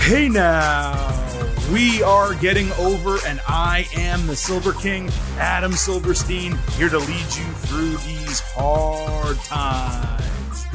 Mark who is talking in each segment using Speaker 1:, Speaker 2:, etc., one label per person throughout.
Speaker 1: Hey now, we are getting over, and I am the Silver King, Adam Silverstein, here to lead you through these hard times.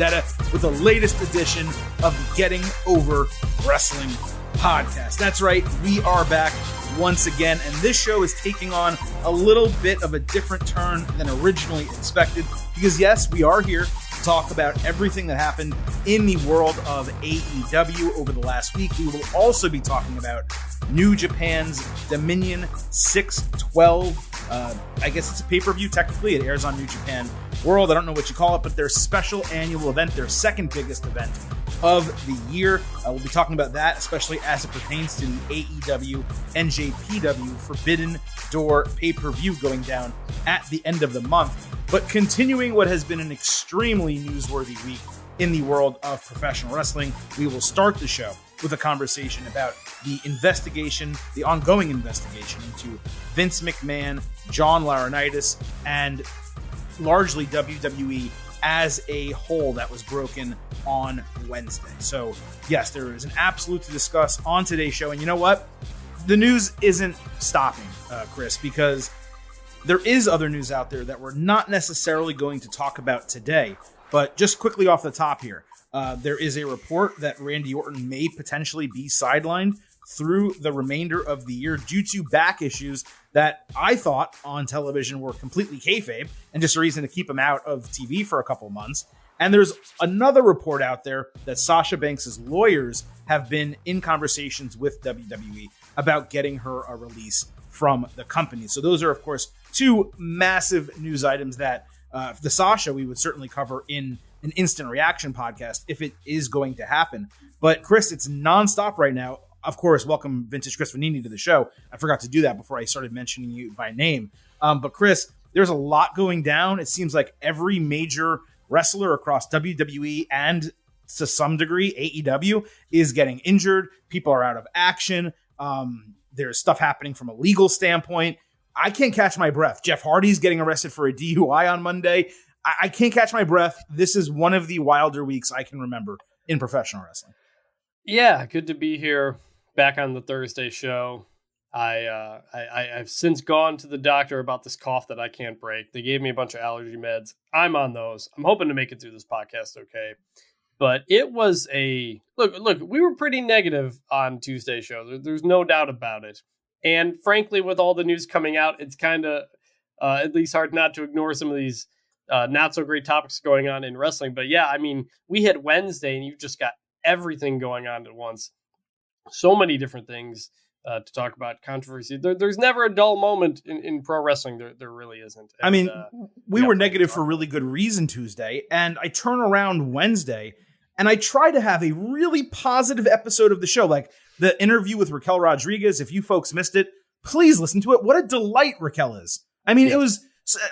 Speaker 1: With the latest edition of the Getting Over Wrestling podcast. That's right, we are back once again, and this show is taking on a little bit of a different turn than originally expected, because yes, we are here to talk about everything that happened in the world of AEW over the last week. We will also be talking about New Japan's Dominion 612. I guess it's a pay-per-view. Technically, it airs on New Japan World. I don't know what you call it, but their special annual event, their second biggest event of the year. We'll be talking about that, especially as it pertains to the AEW NJPW Forbidden Door pay-per-view going down at the end of the month. But continuing what has been an extremely newsworthy week in the world of professional wrestling, we will start the show with a conversation about the investigation, the ongoing investigation into Vince McMahon, John Laurinaitis, and largely WWE as a whole that was broken on Wednesday. So yes, there is an absolute to discuss on today's show. And you know what? The news isn't stopping, Chris, because there is other news out there that we're not necessarily going to talk about today. But just quickly off the top here, there is a report that Randy Orton may potentially be sidelined through the remainder of the year due to back issues that I thought on television were completely kayfabe and just a reason to keep him out of TV for a couple months. And there's another report out there that Sasha Banks' lawyers have been in conversations with WWE about getting her a release from the company. So those are, of course, two massive news items that the Sasha we would certainly cover in an instant reaction podcast if it is going to happen. But Chris, it's nonstop right now. Of course, welcome Vintage Chris Vanini to the show. I forgot to do that before I started mentioning you by name. But Chris, there's a lot going down. It seems like every major wrestler across WWE and to some degree AEW is getting injured. People are out of action. There's stuff happening from a legal standpoint. I can't catch my breath. Jeff Hardy's getting arrested for a DUI on Monday. I can't catch my breath. This is one of the wilder weeks I can remember in professional wrestling.
Speaker 2: Yeah, good to be here. Back on the Thursday show. I've since gone to the doctor about this cough that I can't break. They gave me a bunch of allergy meds. I'm on those. I'm hoping to make it through this podcast okay. But it was a look, we were pretty negative on Tuesday's show. There's no doubt about it. And frankly, with all the news coming out, it's kind of at least hard not to ignore some of these not so great topics going on in wrestling. But yeah, I mean, we hit Wednesday and you've just got everything going on at once. So many different things to talk about, controversy. There's never a dull moment in pro wrestling. There really isn't. And,
Speaker 1: I mean, we were negative for really good reason Tuesday, and I turn around Wednesday, and I try to have a really positive episode of the show, like the interview with Raquel Rodriguez. If you folks missed it, please listen to it. What a delight Raquel is. I mean, It was,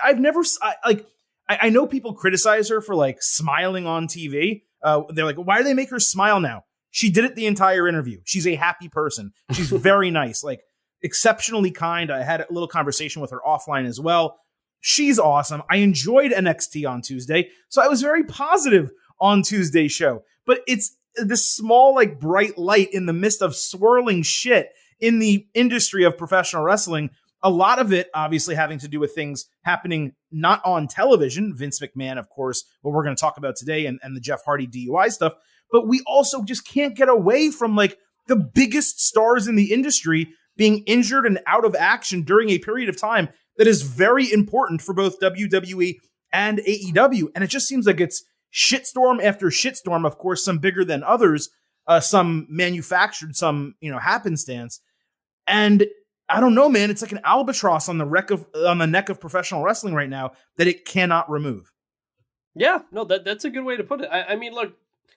Speaker 1: I know people criticize her for like smiling on TV. They're like, why do they make her smile now? She did it the entire interview. She's a happy person. She's very nice, like exceptionally kind. I had a little conversation with her offline as well. She's awesome. I enjoyed NXT on Tuesday, so I was very positive on Tuesday's show. But it's this small, like bright light in the midst of swirling shit in the industry of professional wrestling. A lot of it obviously having to do with things happening not on television. Vince McMahon, of course, what we're going to talk about today, and the Jeff Hardy DUI stuff. But we also just can't get away from like the biggest stars in the industry being injured and out of action during a period of time that is very important for both WWE and AEW. And it just seems like it's shitstorm after shitstorm. Of course, some bigger than others, some manufactured, some, happenstance. And I don't know, man, it's like an albatross on the neck of professional wrestling right now that it cannot remove.
Speaker 2: Yeah, no, that's a good way to put it. I mean, look,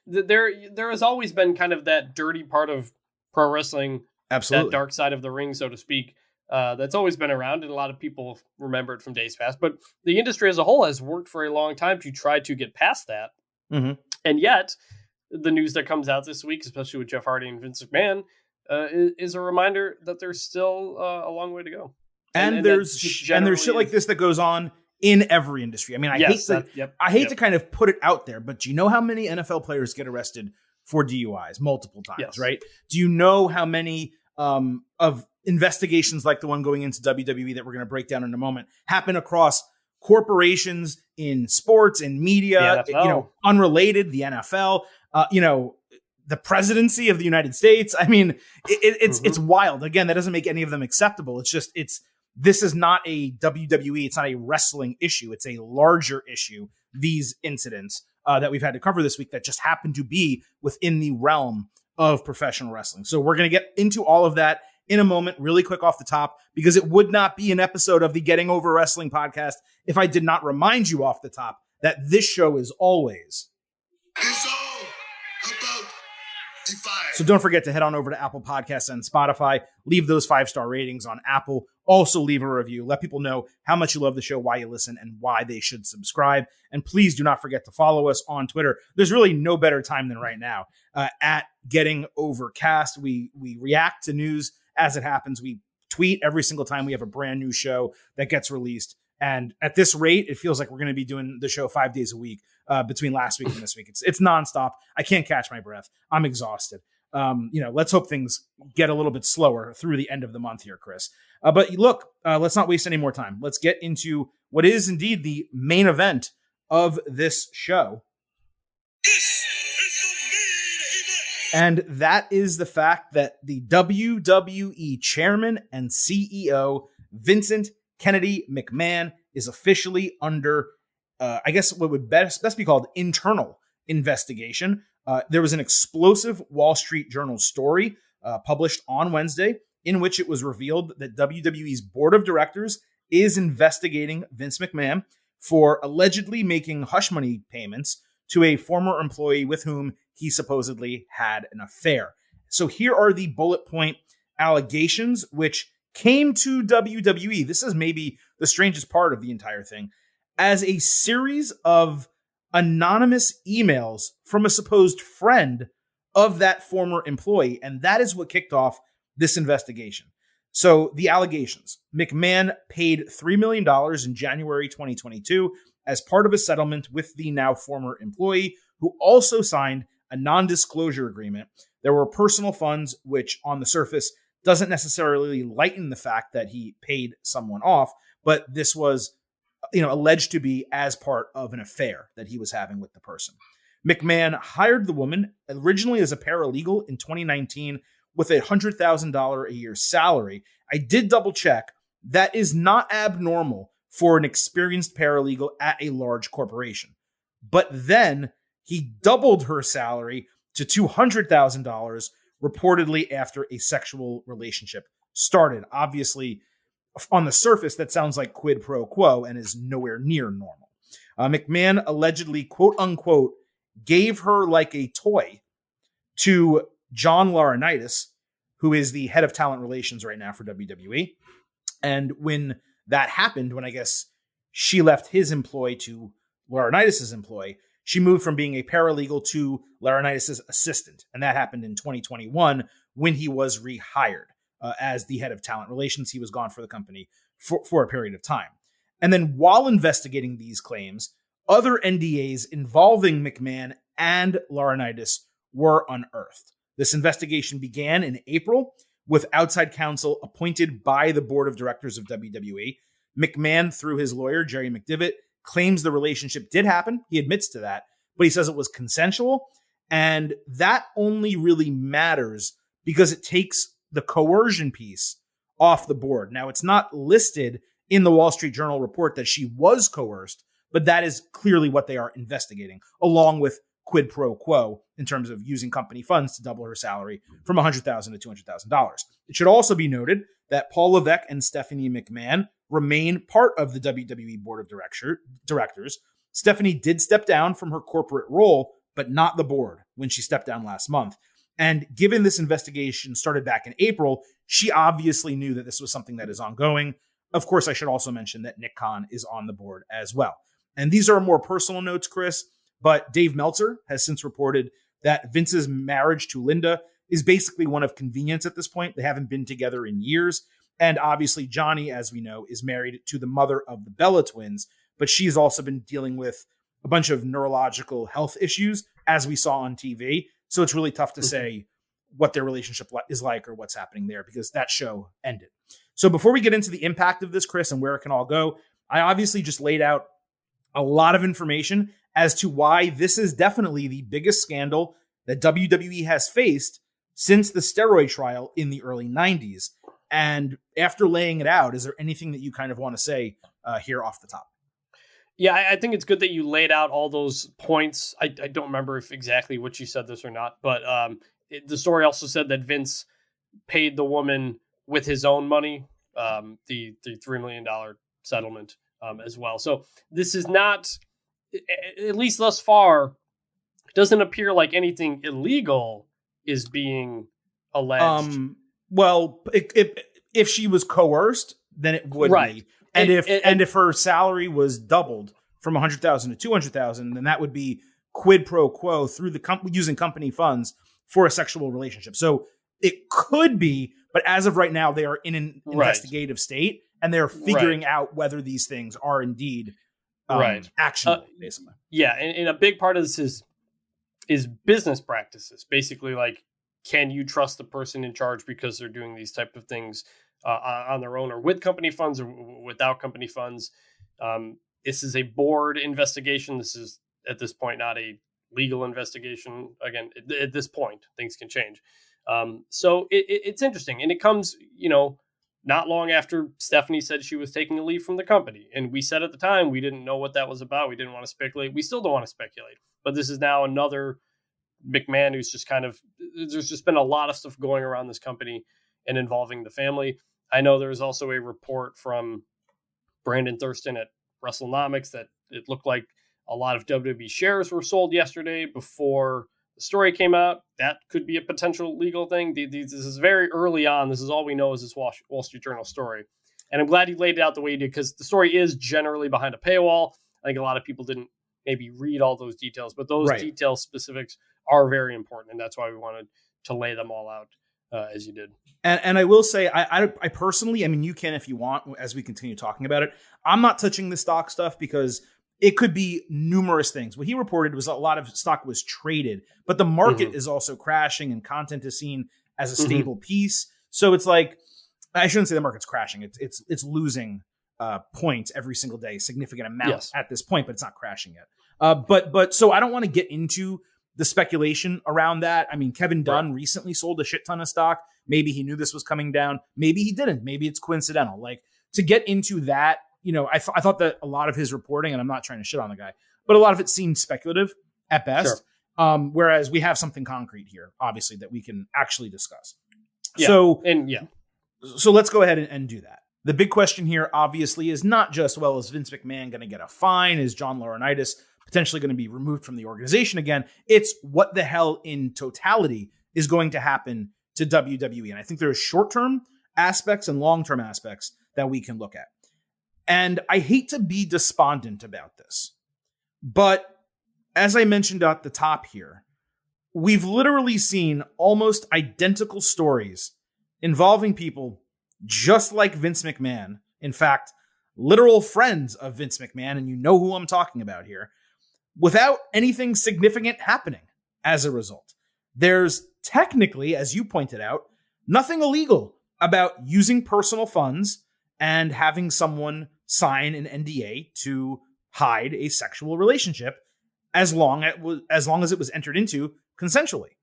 Speaker 2: there has always been kind of that dirty part of pro wrestling,
Speaker 1: absolutely,
Speaker 2: that dark side of the ring, so to speak, that's always been around, and a lot of people remember it from days past. But the industry as a whole has worked for a long time to try to get past that. Mm-hmm. And yet, the news that comes out this week, especially with Jeff Hardy and Vince McMahon, is a reminder that there's still a long way to go.
Speaker 1: And there's shit like this that goes on in every industry. I mean, I hate to kind of put it out there, but do you know how many NFL players get arrested for DUIs multiple times,
Speaker 2: Yes.
Speaker 1: right? Do you know how many of investigations like the one going into WWE that we're going to break down in a moment happen across corporations in sports and media,
Speaker 2: The NFL.
Speaker 1: unrelated, the NFL, the presidency of the United States. I mean, it's wild. Again, that doesn't make any of them acceptable. It's just, this is not a WWE. It's not a wrestling issue. It's a larger issue. These incidents that we've had to cover this week that just happen to be within the realm of professional wrestling. So we're going to get into all of that in a moment, really quick off the top, because it would not be an episode of the Getting Over Wrestling podcast if I did not remind you off the top that this show is always.
Speaker 3: It's all about Defy.
Speaker 1: So don't forget to head on over to Apple Podcasts and Spotify. Leave those 5-star ratings on Apple. Also leave a review. Let people know how much you love the show, why you listen, and why they should subscribe. And please do not forget to follow us on Twitter. There's really no better time than right now. At Getting Overcast, we react to news as it happens. We tweet every single time we have a brand new show that gets released. And at this rate, it feels like we're going to be doing the show 5 days a week between last week and this week. It's nonstop. I can't catch my breath. I'm exhausted. Let's hope things get a little bit slower through the end of the month here, Chris. But look, let's not waste any more time. Let's get into what is indeed the main event of this show. And that is the fact that the WWE chairman and CEO, Vincent Kennedy McMahon, is officially under, I guess what would best be called internal investigation. There was an explosive Wall Street Journal story published on Wednesday in which it was revealed that WWE's board of directors is investigating Vince McMahon for allegedly making hush money payments to a former employee with whom he supposedly had an affair. So here are the bullet point allegations which came to WWE. This is maybe the strangest part of the entire thing, as a series of anonymous emails from a supposed friend of that former employee. And that is what kicked off this investigation. So the allegations: McMahon paid $3 million in January 2022 as part of a settlement with the now former employee, who also signed a non-disclosure agreement. There were personal funds, which on the surface doesn't necessarily lighten the fact that he paid someone off, but this was, alleged to be as part of an affair that he was having with the person. McMahon hired the woman originally as a paralegal in 2019 with a $100,000 a year salary. I did double check. That is not abnormal for an experienced paralegal at a large corporation. But then he doubled her salary to $200,000, reportedly after a sexual relationship started. Obviously, on the surface, that sounds like quid pro quo and is nowhere near normal. McMahon allegedly, quote unquote, gave her like a toy to John Laurinaitis, who is the head of talent relations right now for WWE. And when that happened, when I guess she left his employ to Laurinaitis' employ, she moved from being a paralegal to Laurinaitis' assistant. And that happened in 2021 when he was rehired as the head of talent relations. He was gone for the company for a period of time. And then while investigating these claims, other NDAs involving McMahon and Laurinaitis were unearthed. This investigation began in April with outside counsel appointed by the board of directors of WWE. McMahon, through his lawyer, Jerry McDivitt, claims the relationship did happen. He admits to that, but he says it was consensual. And that only really matters because it takes the coercion piece off the board. Now, it's not listed in the Wall Street Journal report that she was coerced, but that is clearly what they are investigating, along with quid pro quo in terms of using company funds to double her salary from $100,000 to $200,000. It should also be noted that Paul Levesque and Stephanie McMahon remain part of the WWE board of directors. Stephanie did step down from her corporate role, but not the board when she stepped down last month. And given this investigation started back in April, she obviously knew that this was something that is ongoing. Of course, I should also mention that Nick Khan is on the board as well. And these are more personal notes, Chris, but Dave Meltzer has since reported that Vince's marriage to Linda is basically one of convenience at this point. They haven't been together in years. And obviously, Johnny, as we know, is married to the mother of the Bella twins, but she's also been dealing with a bunch of neurological health issues, as we saw on TV. So it's really tough to say what their relationship is like or what's happening there because that show ended. So before we get into the impact of this, Chris, and where it can all go, I obviously just laid out a lot of information as to why this is definitely the biggest scandal that WWE has faced since the steroid trial in the early 90s. And after laying it out, is there anything that you kind of want to say here off the top?
Speaker 2: Yeah, I think it's good that you laid out all those points. I don't remember if exactly what you said this or not, but the story also said that Vince paid the woman with his own money, the $3 million settlement as well. So this is not, at least thus far, it doesn't appear like anything illegal is being alleged.
Speaker 1: Well, if she was coerced, then it would be. And if her salary was doubled from $100,000 to $200,000, then that would be quid pro quo through the using company funds for a sexual relationship. So it could be, but as of right now, they are in an investigative state, and they're figuring out whether these things are indeed actionable. Basically,
Speaker 2: yeah, and a big part of this is business practices. Basically, like, can you trust the person in charge because they're doing these type of things on their own or with company funds or without company funds? This is a board investigation. This is at this point not a legal investigation. Again, at this point, things can change. So it's interesting. And it comes, not long after Stephanie said she was taking a leave from the company. And we said at the time, we didn't know what that was about. We didn't want to speculate. We still don't want to speculate. But this is now another McMahon who's just there's just been a lot of stuff going around this company and involving the family. I know there's also a report from Brandon Thurston at WrestleNomics that it looked like a lot of WWE shares were sold yesterday before the story came out. That could be a potential legal thing. This is very early on. This is all we know is this Wall Street Journal story. And I'm glad you laid it out the way you did, because the story is generally behind a paywall. I think a lot of people didn't maybe read all those details, but those details specifics are very important. And that's why we wanted to lay them all out as you did.
Speaker 1: And I will say, I personally, I mean, you can if you want, as we continue talking about it. I'm not touching the stock stuff because it could be numerous things. What he reported was a lot of stock was traded, but the market is also crashing and content is seen as a stable piece. So it's like, I shouldn't say the market's crashing. It's losing points every single day, significant amounts at this point, but it's not crashing yet. But so I don't want to get into the speculation around that. I mean, Kevin Dunn recently sold a shit ton of stock. Maybe he knew this was coming down. Maybe he didn't. Maybe it's coincidental. Like, to get into that, I thought that a lot of his reporting, and I'm not trying to shit on the guy, but a lot of it seemed speculative at best. Sure. Whereas we have something concrete here, obviously, that we can actually discuss.
Speaker 2: Yeah.
Speaker 1: So let's go ahead and do that. The big question here, obviously, is not just, well, is Vince McMahon going to get a fine? Is John Laurinaitis potentially going to be removed from the organization again? It's what the hell in totality is going to happen to WWE. And I think there's short-term aspects and long-term aspects that we can look at. And I hate to be despondent about this, but as I mentioned at the top here, we've literally seen almost identical stories involving people just like Vince McMahon. In fact, literal friends of Vince McMahon, and you know who I'm talking about here, without anything significant happening as a result. There's technically, as you pointed out, nothing illegal about using personal funds and having someone sign an NDA to hide a sexual relationship as long as it was entered into consensually.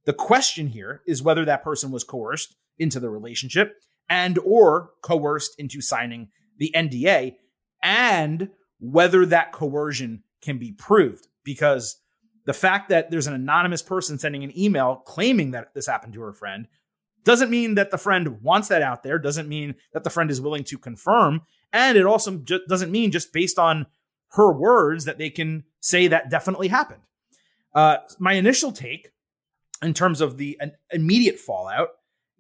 Speaker 1: The question here is whether that person was coerced into the relationship and or coerced into signing the NDA, and whether that coercion can be proved. Because the fact that there's an anonymous person sending an email claiming that this happened to her friend doesn't mean that the friend wants that out there, doesn't mean that the friend is willing to confirm, and it also doesn't mean just based on her words that they can say that definitely happened. My initial take in terms of the immediate fallout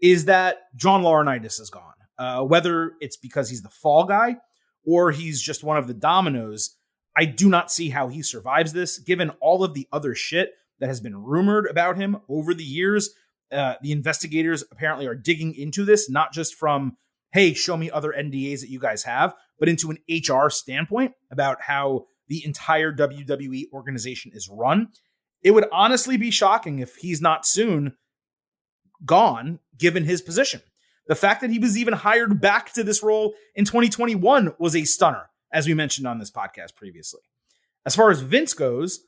Speaker 1: is that John Laurinaitis is gone. Whether it's because he's the fall guy or he's just one of the dominoes, I do not see how he survives this, given all of the other shit that has been rumored about him over the years. The investigators apparently are digging into this, not just from, hey, show me other NDAs that you guys have, but into an HR standpoint about how the entire WWE organization is run. it would honestly be shocking if he's not soon gone, given his position. The fact that he was even hired back to this role in 2021 was a stunner, as we mentioned on this podcast previously. As far as Vince goes,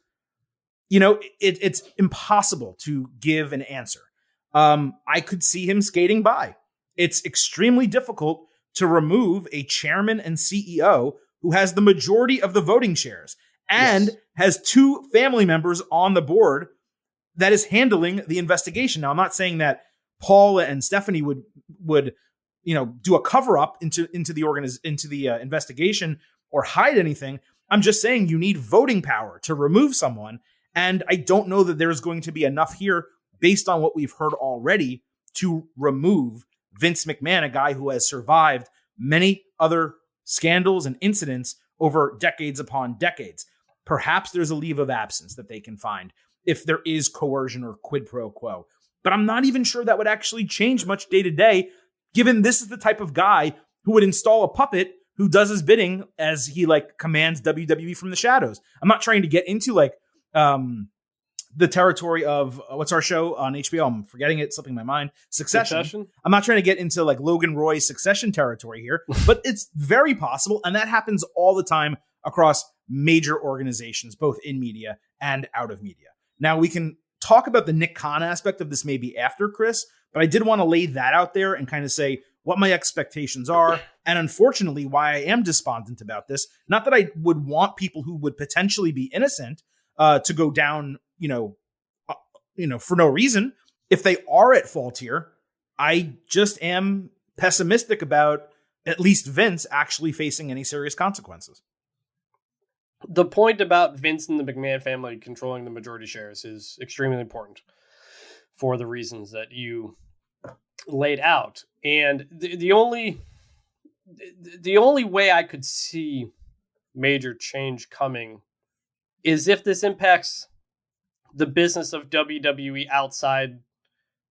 Speaker 1: it's impossible to give an answer. I could see him skating by. It's extremely difficult to remove a chairman and CEO who has the majority of the voting shares and has two family members on the board that is handling the investigation. Now, I'm not saying that Paul and Stephanie would do a cover up into the investigation or hide anything. I'm just saying you need voting power to remove someone. And I don't know that there's going to be enough here based on what we've heard already to remove Vince McMahon, a guy who has survived many other scandals and incidents over decades upon decades. Perhaps there's a leave of absence that they can find if there is coercion or quid pro quo. But I'm not even sure that would actually change much day to day, given this is the type of guy who would install a puppet who does his bidding as he commands WWE from the shadows. I'm not trying to get into the territory of what's our show on HBO? I'm forgetting it, slipping my mind. Succession. I'm not trying to get into Logan Roy's Succession territory here, but it's very possible. And that happens all the time across major organizations, both in media and out of media. Now we can talk about the Nick Khan aspect of this maybe after, Chris, but I did want to lay that out there and kind of say what my expectations are. And unfortunately, why I am despondent about this. Not that I would want people who would potentially be innocent to go down, for no reason. If they are at fault here, I just am pessimistic about at least Vince actually facing any serious consequences.
Speaker 2: The point about Vince and the McMahon family controlling the majority shares is extremely important for the reasons that you laid out. And the only way I could see major change coming is if this impacts the business of WWE outside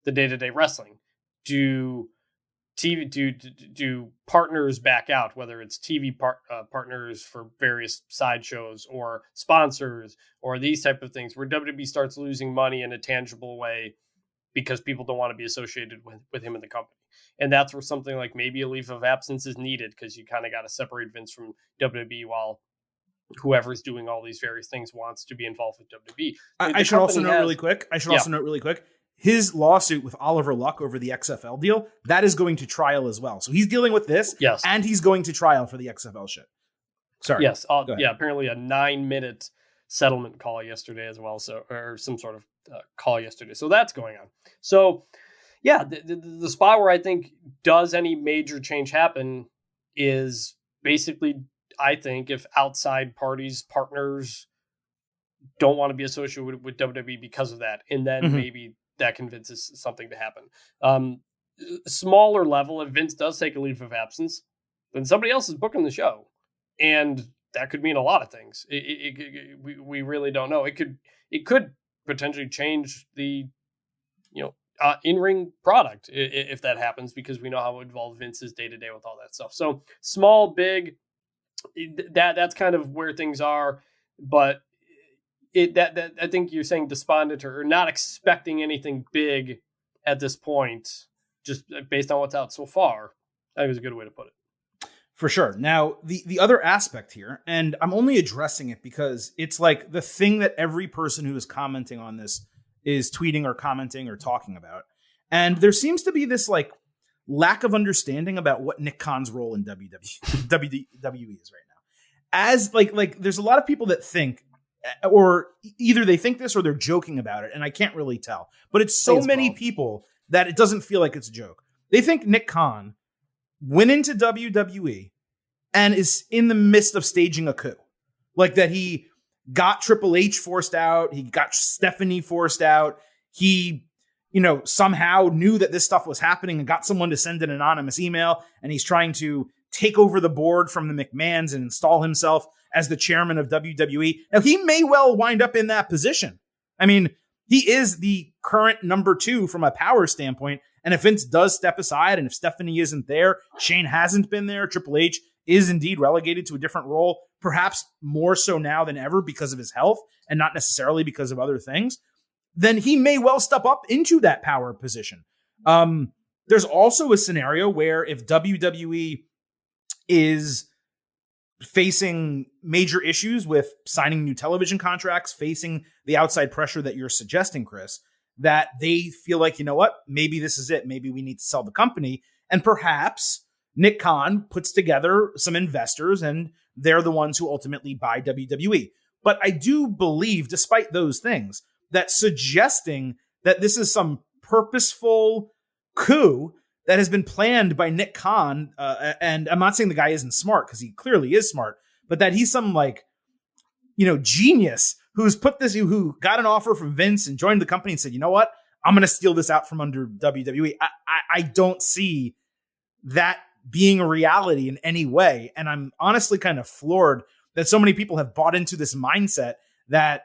Speaker 2: the day-to-day wrestling. Do partners back out, whether it's TV partners for various sideshows or sponsors or these type of things, where WWE starts losing money in a tangible way because people don't want to be associated with him in the company. And that's where something like maybe a leave of absence is needed, because you kind of got to separate Vince from WWE while whoever's doing all these various things wants to be involved with WWE.
Speaker 1: I should also note really quick. His lawsuit with Oliver Luck over the XFL deal, that is going to trial as well. So he's dealing with this, and he's going to trial for the XFL shit. Sorry.
Speaker 2: Yes. Apparently a 9-minute settlement call yesterday as well. So, or some sort of call yesterday. So that's going on. So yeah, the spot where I think does any major change happen is basically, I think, if outside parties, partners don't want to be associated with WWE because of that. And then maybe that convinces something to happen. Smaller level, if Vince does take a leave of absence, then somebody else is booking the show. And that could mean a lot of things. We really don't know. It could potentially change the, in-ring product if that happens, because we know how involved Vince is day to day with all that stuff. So small, big, that's kind of where things are. But that I think you're saying despondent or not expecting anything big at this point, just based on what's out so far. I think was a good way to put it.
Speaker 1: For sure. Now, the other aspect here, and I'm only addressing it because it's like the thing that every person who is commenting on this is tweeting or commenting or talking about. And there seems to be this lack of understanding about what Nick Khan's role in WWE is right now. As there's a lot of people that think, or either they think this or they're joking about it, and I can't really tell. But it's so many people that it doesn't feel like it's a joke. They think Nick Khan went into WWE and is in the midst of staging a coup. Like that he got Triple H forced out, he got Stephanie forced out, he, somehow knew that this stuff was happening and got someone to send an anonymous email, and he's trying to take over the board from the McMahons and install himself as the chairman of WWE. Now, he may well wind up in that position. I mean, he is the current number 2 from a power standpoint. And if Vince does step aside, and if Stephanie isn't there, Shane hasn't been there, Triple H is indeed relegated to a different role, perhaps more so now than ever because of his health and not necessarily because of other things, then he may well step up into that power position. There's also a scenario where if WWE is facing major issues with signing new television contracts, facing the outside pressure that you're suggesting, Chris, that they feel like, you know what, maybe this is it. Maybe we need to sell the company. And perhaps Nick Khan puts together some investors and they're the ones who ultimately buy WWE. But I do believe, despite those things, that suggesting that this is some purposeful coup that has been planned by Nick Khan, and I'm not saying the guy isn't smart, because he clearly is smart, but that he's some genius who got an offer from Vince and joined the company and said, you know what, I'm going to steal this out from under WWE. I don't see that being a reality in any way. And I'm honestly kind of floored that so many people have bought into this mindset that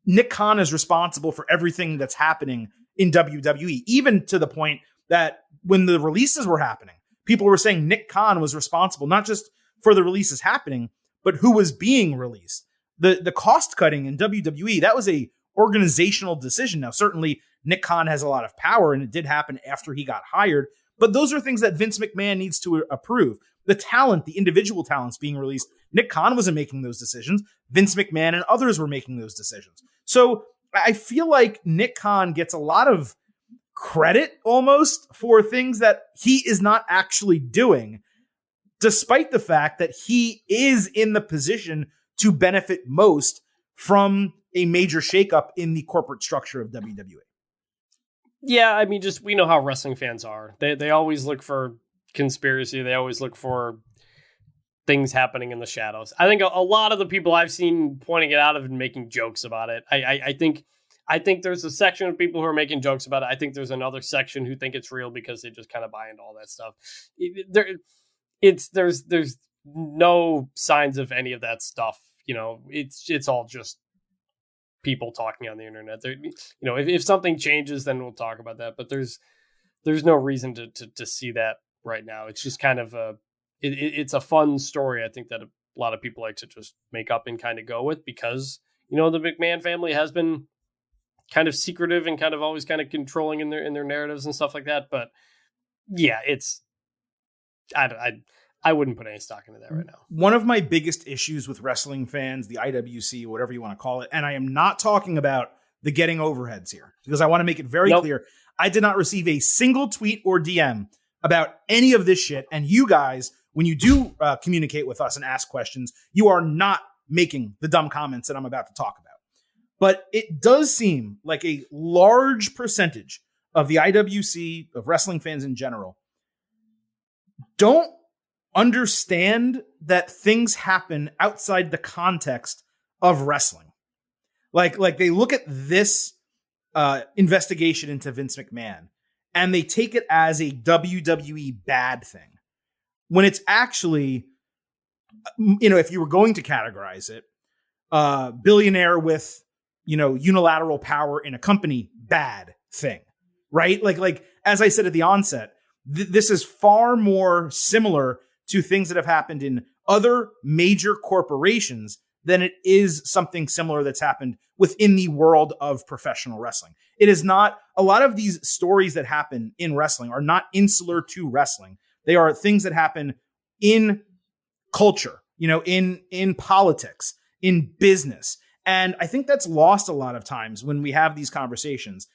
Speaker 1: Nick Khan is responsible for everything that's happening in WWE, even to the point that when the releases were happening, people were saying Nick Khan was responsible, not just for the releases happening, but who was being released. The cost cutting in WWE, that was a organizational decision. Now, certainly Nick Khan has a lot of power, and it did happen after he got hired, but those are things that Vince McMahon needs to approve. The talent, the individual talents being released, Nick Khan wasn't making those decisions. Vince McMahon and others were making those decisions. So I feel like Nick Khan gets a lot of credit almost for things that he is not actually doing, despite the fact that he is in the position to benefit most from a major shakeup in the corporate structure of WWE.
Speaker 2: Yeah, I mean, just we know how wrestling fans are. They always look for conspiracy. They always look for things happening in the shadows. I think a lot of the people I've seen pointing it out have been making jokes about it. I think there's a section of people who are making jokes about it. I think there's another section who think it's real because they just kind of buy into all that stuff. There's no signs of any of that stuff. It's all just people talking on the internet. If something changes, then we'll talk about that. But there's no reason to see that right now. It's just kind of it's a fun story. I think that a lot of people like to just make up and kind of go with, because the McMahon family has been kind of secretive and kind of always kind of controlling in their narratives and stuff like that. But yeah, I wouldn't put any stock into that right now.
Speaker 1: One of my biggest issues with wrestling fans, the IWC, whatever you want to call it, and I am not talking about the getting overheads here, because I want to make it very clear. I did not receive a single tweet or DM about any of this shit. And you guys, when you do communicate with us and ask questions, you are not making the dumb comments that I'm about to talk about. But it does seem like a large percentage of the IWC, of wrestling fans in general, don't understand that things happen outside the context of wrestling. Like they look at this investigation into Vince McMahon and they take it as a WWE bad thing, when it's actually, if you were going to categorize it, billionaire with, unilateral power in a company, bad thing, right? Like as I said at the onset, this is far more similar to things that have happened in other major corporations than it is something similar that's happened within the world of professional wrestling. It is not, a lot of these stories that happen in wrestling are not insular to wrestling. They are things that happen in culture, in politics, in business. And I think that's lost a lot of times when we have these conversations.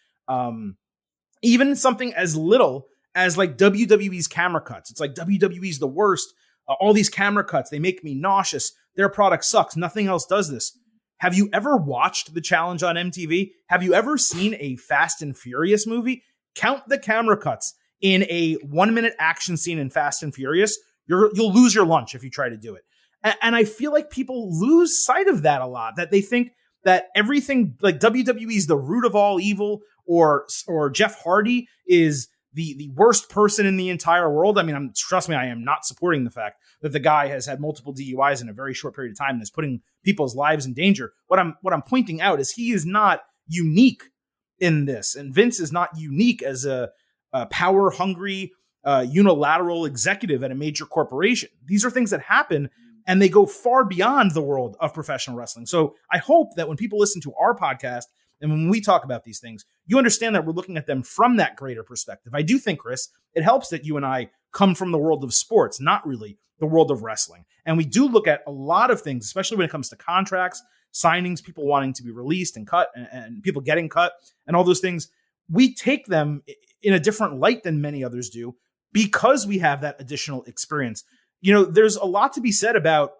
Speaker 1: Even something as little as like WWE's camera cuts. It's like WWE's the worst. All these camera cuts, they make me nauseous. Their product sucks. Nothing else does this. Have you ever watched The Challenge on MTV? Have you ever seen a Fast and Furious movie? Count the camera cuts in a 1-minute action scene in Fast and Furious. You'll lose your lunch if you try to do it. And I feel like people lose sight of that a lot, that they think that everything, like WWE is the root of all evil, or Jeff Hardy is the worst person in the entire world. I mean, trust me, I am not supporting the fact that the guy has had multiple DUIs in a very short period of time and is putting people's lives in danger. What I'm pointing out is he is not unique in this, and Vince is not unique as a power hungry, unilateral executive at a major corporation. These are things that happen, and they go far beyond the world of professional wrestling. So I hope that when people listen to our podcast and when we talk about these things, you understand that we're looking at them from that greater perspective. I do think, Chris, it helps that you and I come from the world of sports, not really the world of wrestling. And we do look at a lot of things, especially when it comes to contracts, signings, people wanting to be released and cut, and people getting cut, and all those things. We take them in a different light than many others do because we have that additional experience. You know, there's a lot to be said about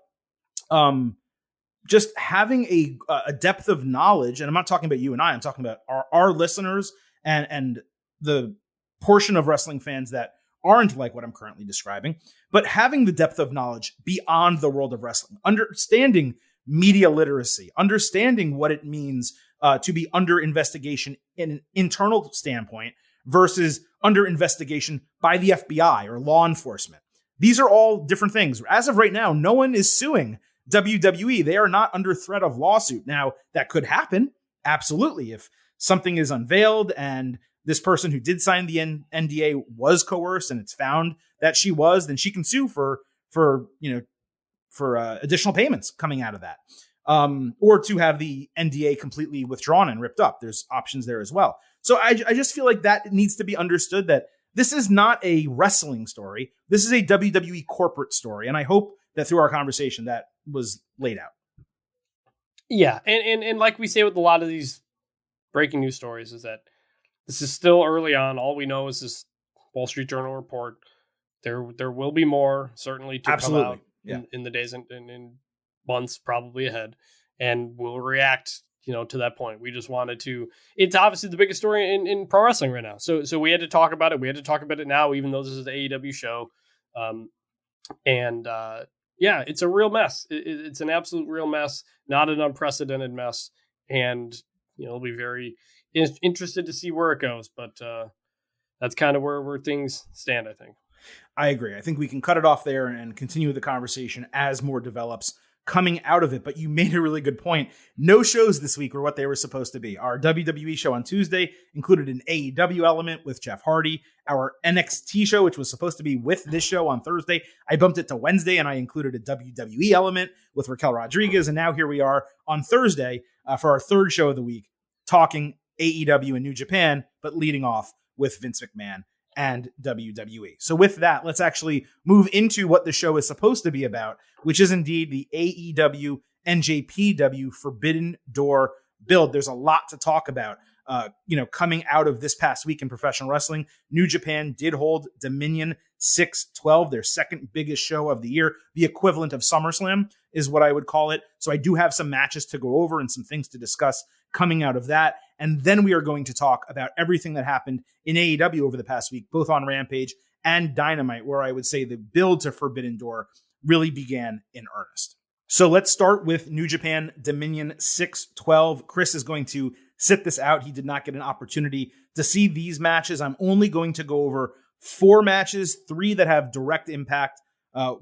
Speaker 1: just having a depth of knowledge. And I'm not talking about you and I'm talking about our listeners and the portion of wrestling fans that aren't like what I'm currently describing, but having the depth of knowledge beyond the world of wrestling, understanding media literacy, understanding what it means to be under investigation in an internal standpoint versus under investigation by the FBI or law enforcement. These are all different things. As of right now, no one is suing WWE. They are not under threat of lawsuit. Now, that could happen. Absolutely. If something is unveiled and this person who did sign the NDA was coerced and it's found that she was, then she can sue for additional payments coming out of that. Or to have the NDA completely withdrawn and ripped up. There's options there as well. So I just feel like that needs to be understood, that this is not a wrestling story. This is a WWE corporate story. And I hope that through our conversation that was laid out.
Speaker 2: Yeah. And like we say with a lot of these breaking news stories is that this is still early on. All we know is this Wall Street Journal report. There will be more certainly to come out in the days and in months probably ahead. And we'll react, to that point. We just wanted to, it's obviously the biggest story in pro wrestling right now. So we had to talk about it. We had to talk about it now, even though this is the AEW show. It's a real mess. It's an absolute real mess, not an unprecedented mess. And, we'll be very interested to see where it goes. But that's kind of where things stand, I think.
Speaker 1: I agree. I think we can cut it off there and continue the conversation as more develops coming out of it. But you made a really good point. No shows this week were what they were supposed to be. Our WWE show on Tuesday included an AEW element with Jeff Hardy. Our NXT show, which was supposed to be with this show on Thursday, I bumped it to Wednesday and I included a WWE element with Raquel Rodriguez. And now here we are on Thursday for our third show of the week, talking AEW and New Japan, but leading off with Vince McMahon and WWE. So with that, let's actually move into what the show is supposed to be about, which is indeed the AEW NJPW Forbidden Door build. There's a lot to talk about. Coming out of this past week in professional wrestling, New Japan did hold Dominion 6/12, their second biggest show of the year. The equivalent of SummerSlam is what I would call it. So I do have some matches to go over and some things to discuss coming out of that. And then we are going to talk about everything that happened in AEW over the past week, both on Rampage and Dynamite, where I would say the build to Forbidden Door really began in earnest. So let's start with New Japan Dominion 6/12. Chris is going to sit this out. He did not get an opportunity to see these matches. I'm only going to go over 4 matches, 3 that have direct impact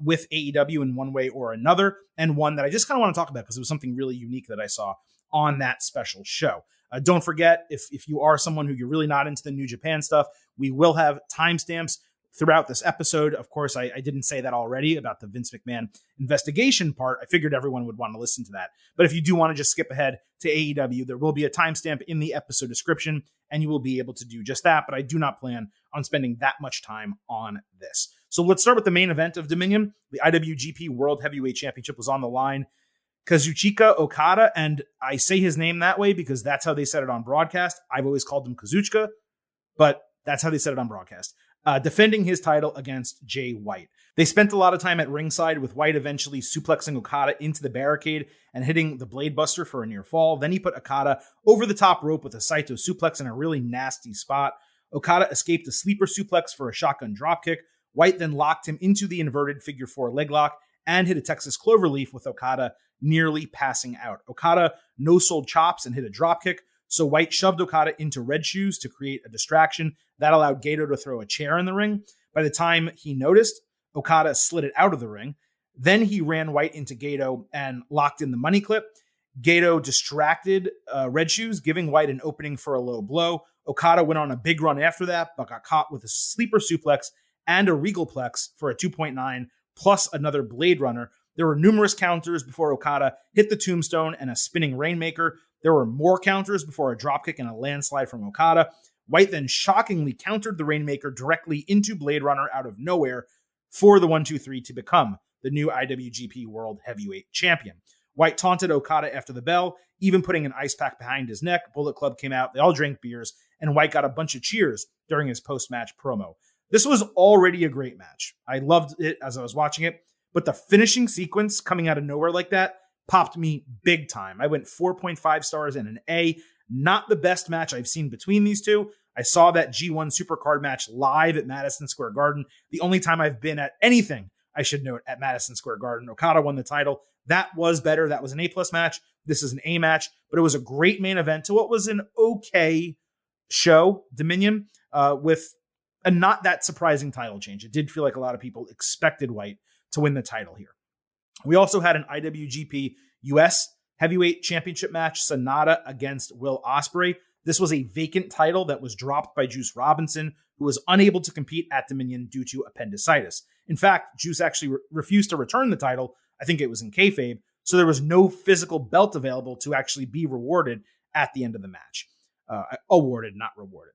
Speaker 1: with AEW in one way or another, and one that I just kind of want to talk about because it was something really unique that I saw on that special show. Don't forget, if you are someone who you're really not into the New Japan stuff, we will have timestamps throughout this episode. Of course, I didn't say that already about the Vince McMahon investigation part. I figured everyone would want to listen to that. But if you do want to just skip ahead to AEW, there will be a timestamp in the episode description, and you will be able to do just that. But I do not plan on spending that much time on this. So let's start with the main event of Dominion. The IWGP World Heavyweight Championship was on the line. Kazuchika Okada, and I say his name that way because that's how they said it on broadcast. I've always called him Kazuchika, but that's how they said it on broadcast. Defending his title against Jay White. They spent a lot of time at ringside, with White eventually suplexing Okada into the barricade and hitting the Blade Buster for a near fall. Then he put Okada over the top rope with a Saito suplex in a really nasty spot. Okada escaped a sleeper suplex for a shotgun dropkick. White then locked him into the inverted figure 4 leg lock and hit a Texas Cloverleaf, with Okada nearly passing out. Okada no-sold chops and hit a dropkick, so White shoved Okada into red shoes to create a distraction. That allowed Gato to throw a chair in the ring. By the time he noticed, Okada slid it out of the ring. Then he ran White into Gato and locked in the money clip. Gato distracted Red Shoes, giving White an opening for a low blow. Okada went on a big run after that, but got caught with a sleeper suplex and a Regalplex for a 2.9 plus another Blade Runner. There were numerous counters before Okada hit the Tombstone and a spinning Rainmaker. There were more counters before a dropkick and a landslide from Okada. White then shockingly countered the Rainmaker directly into Blade Runner out of nowhere for the 1-2-3 to become the new IWGP World Heavyweight Champion. White taunted Okada after the bell, even putting an ice pack behind his neck. Bullet Club came out, they all drank beers, and White got a bunch of cheers during his post-match promo. This was already a great match. I loved it as I was watching it, but the finishing sequence coming out of nowhere like that popped me big time. I went 4.5 stars and an A. Not the best match I've seen between these two. I saw that G1 Supercard match live at Madison Square Garden. The only time I've been at anything, I should note, at Madison Square Garden. Okada won the title. That was better. That was an A+ match. This is an A match, but it was a great main event to what was an okay show, Dominion, with a not that surprising title change. It did feel like a lot of people expected White to win the title here. We also had an IWGP US Heavyweight Championship match, Sonata against Will Ospreay. This was a vacant title that was dropped by Juice Robinson, who was unable to compete at Dominion due to appendicitis. In fact, Juice actually refused to return the title. I think it was in kayfabe. So there was no physical belt available to actually be rewarded at the end of the match. Awarded, not rewarded.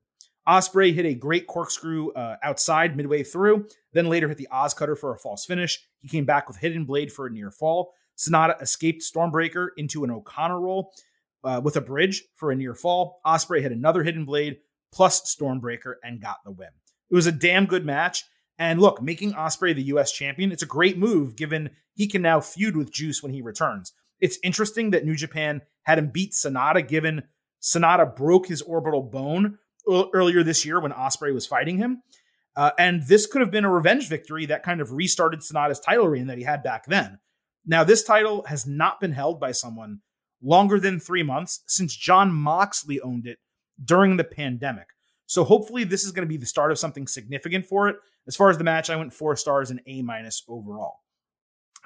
Speaker 1: Ospreay hit a great corkscrew outside midway through, then later hit the Oz Cutter for a false finish. He came back with Hidden Blade for a near fall. Sonata escaped Stormbreaker into an O'Connor roll with a bridge for a near fall. Ospreay hit another Hidden Blade plus Stormbreaker and got the win. It was a damn good match. And look, making Ospreay the US champion, it's a great move given he can now feud with Juice when he returns. It's interesting that New Japan had him beat Sonata, given Sonata broke his orbital bone earlier this year when Ospreay was fighting him. And this could have been a revenge victory that kind of restarted Sonata's title reign that he had back then. Now, this title has not been held by someone longer than 3 months since Jon Moxley owned it during the pandemic. So hopefully this is going to be the start of something significant for it. As far as the match, I went 4 stars and A- overall.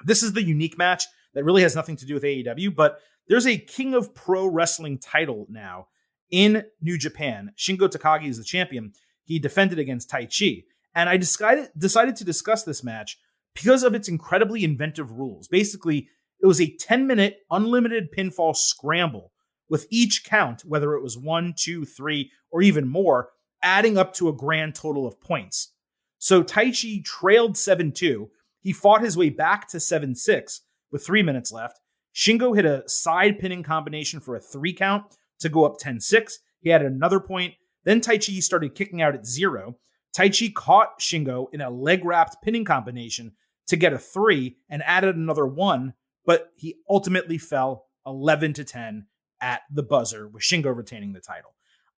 Speaker 1: This is the unique match that really has nothing to do with AEW, but there's a King of Pro Wrestling title now in New Japan. Shingo Takagi is the champion. He defended against Tai Chi. And I decided to discuss this match because of its incredibly inventive rules. Basically, it was a 10-minute unlimited pinfall scramble with each count, whether it was 1, 2, 3, or even more, adding up to a grand total of points. So Tai Chi trailed 7-2. He fought his way back to 7-6 with 3 minutes left. Shingo hit a side pinning combination for a 3 count to go up 10-6. He had another point. Then Tai Chi started kicking out at 0. Tai Chi caught Shingo in a leg-wrapped pinning combination to get a 3 and added another 1, but he ultimately fell 11-10 at the buzzer, with Shingo retaining the title.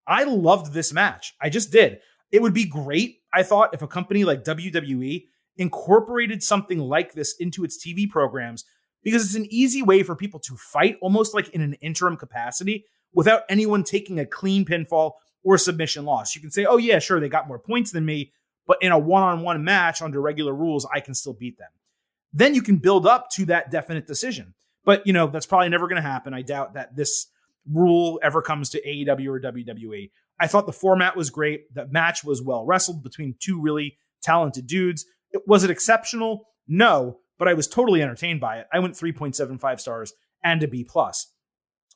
Speaker 1: I loved this match. I just did. It would be great, I thought, if a company like WWE incorporated something like this into its TV programs, because it's an easy way for people to fight, almost like in an interim capacity, without anyone taking a clean pinfall or submission loss. You can say, oh yeah, sure, they got more points than me, but in a one-on-one match under regular rules, I can still beat them. Then you can build up to that definite decision. But, that's probably never going to happen. I doubt that this rule ever comes to AEW or WWE. I thought the format was great. The match was well wrestled between two really talented dudes. Was it exceptional? No, but I was totally entertained by it. I went 3.75 stars and a B+.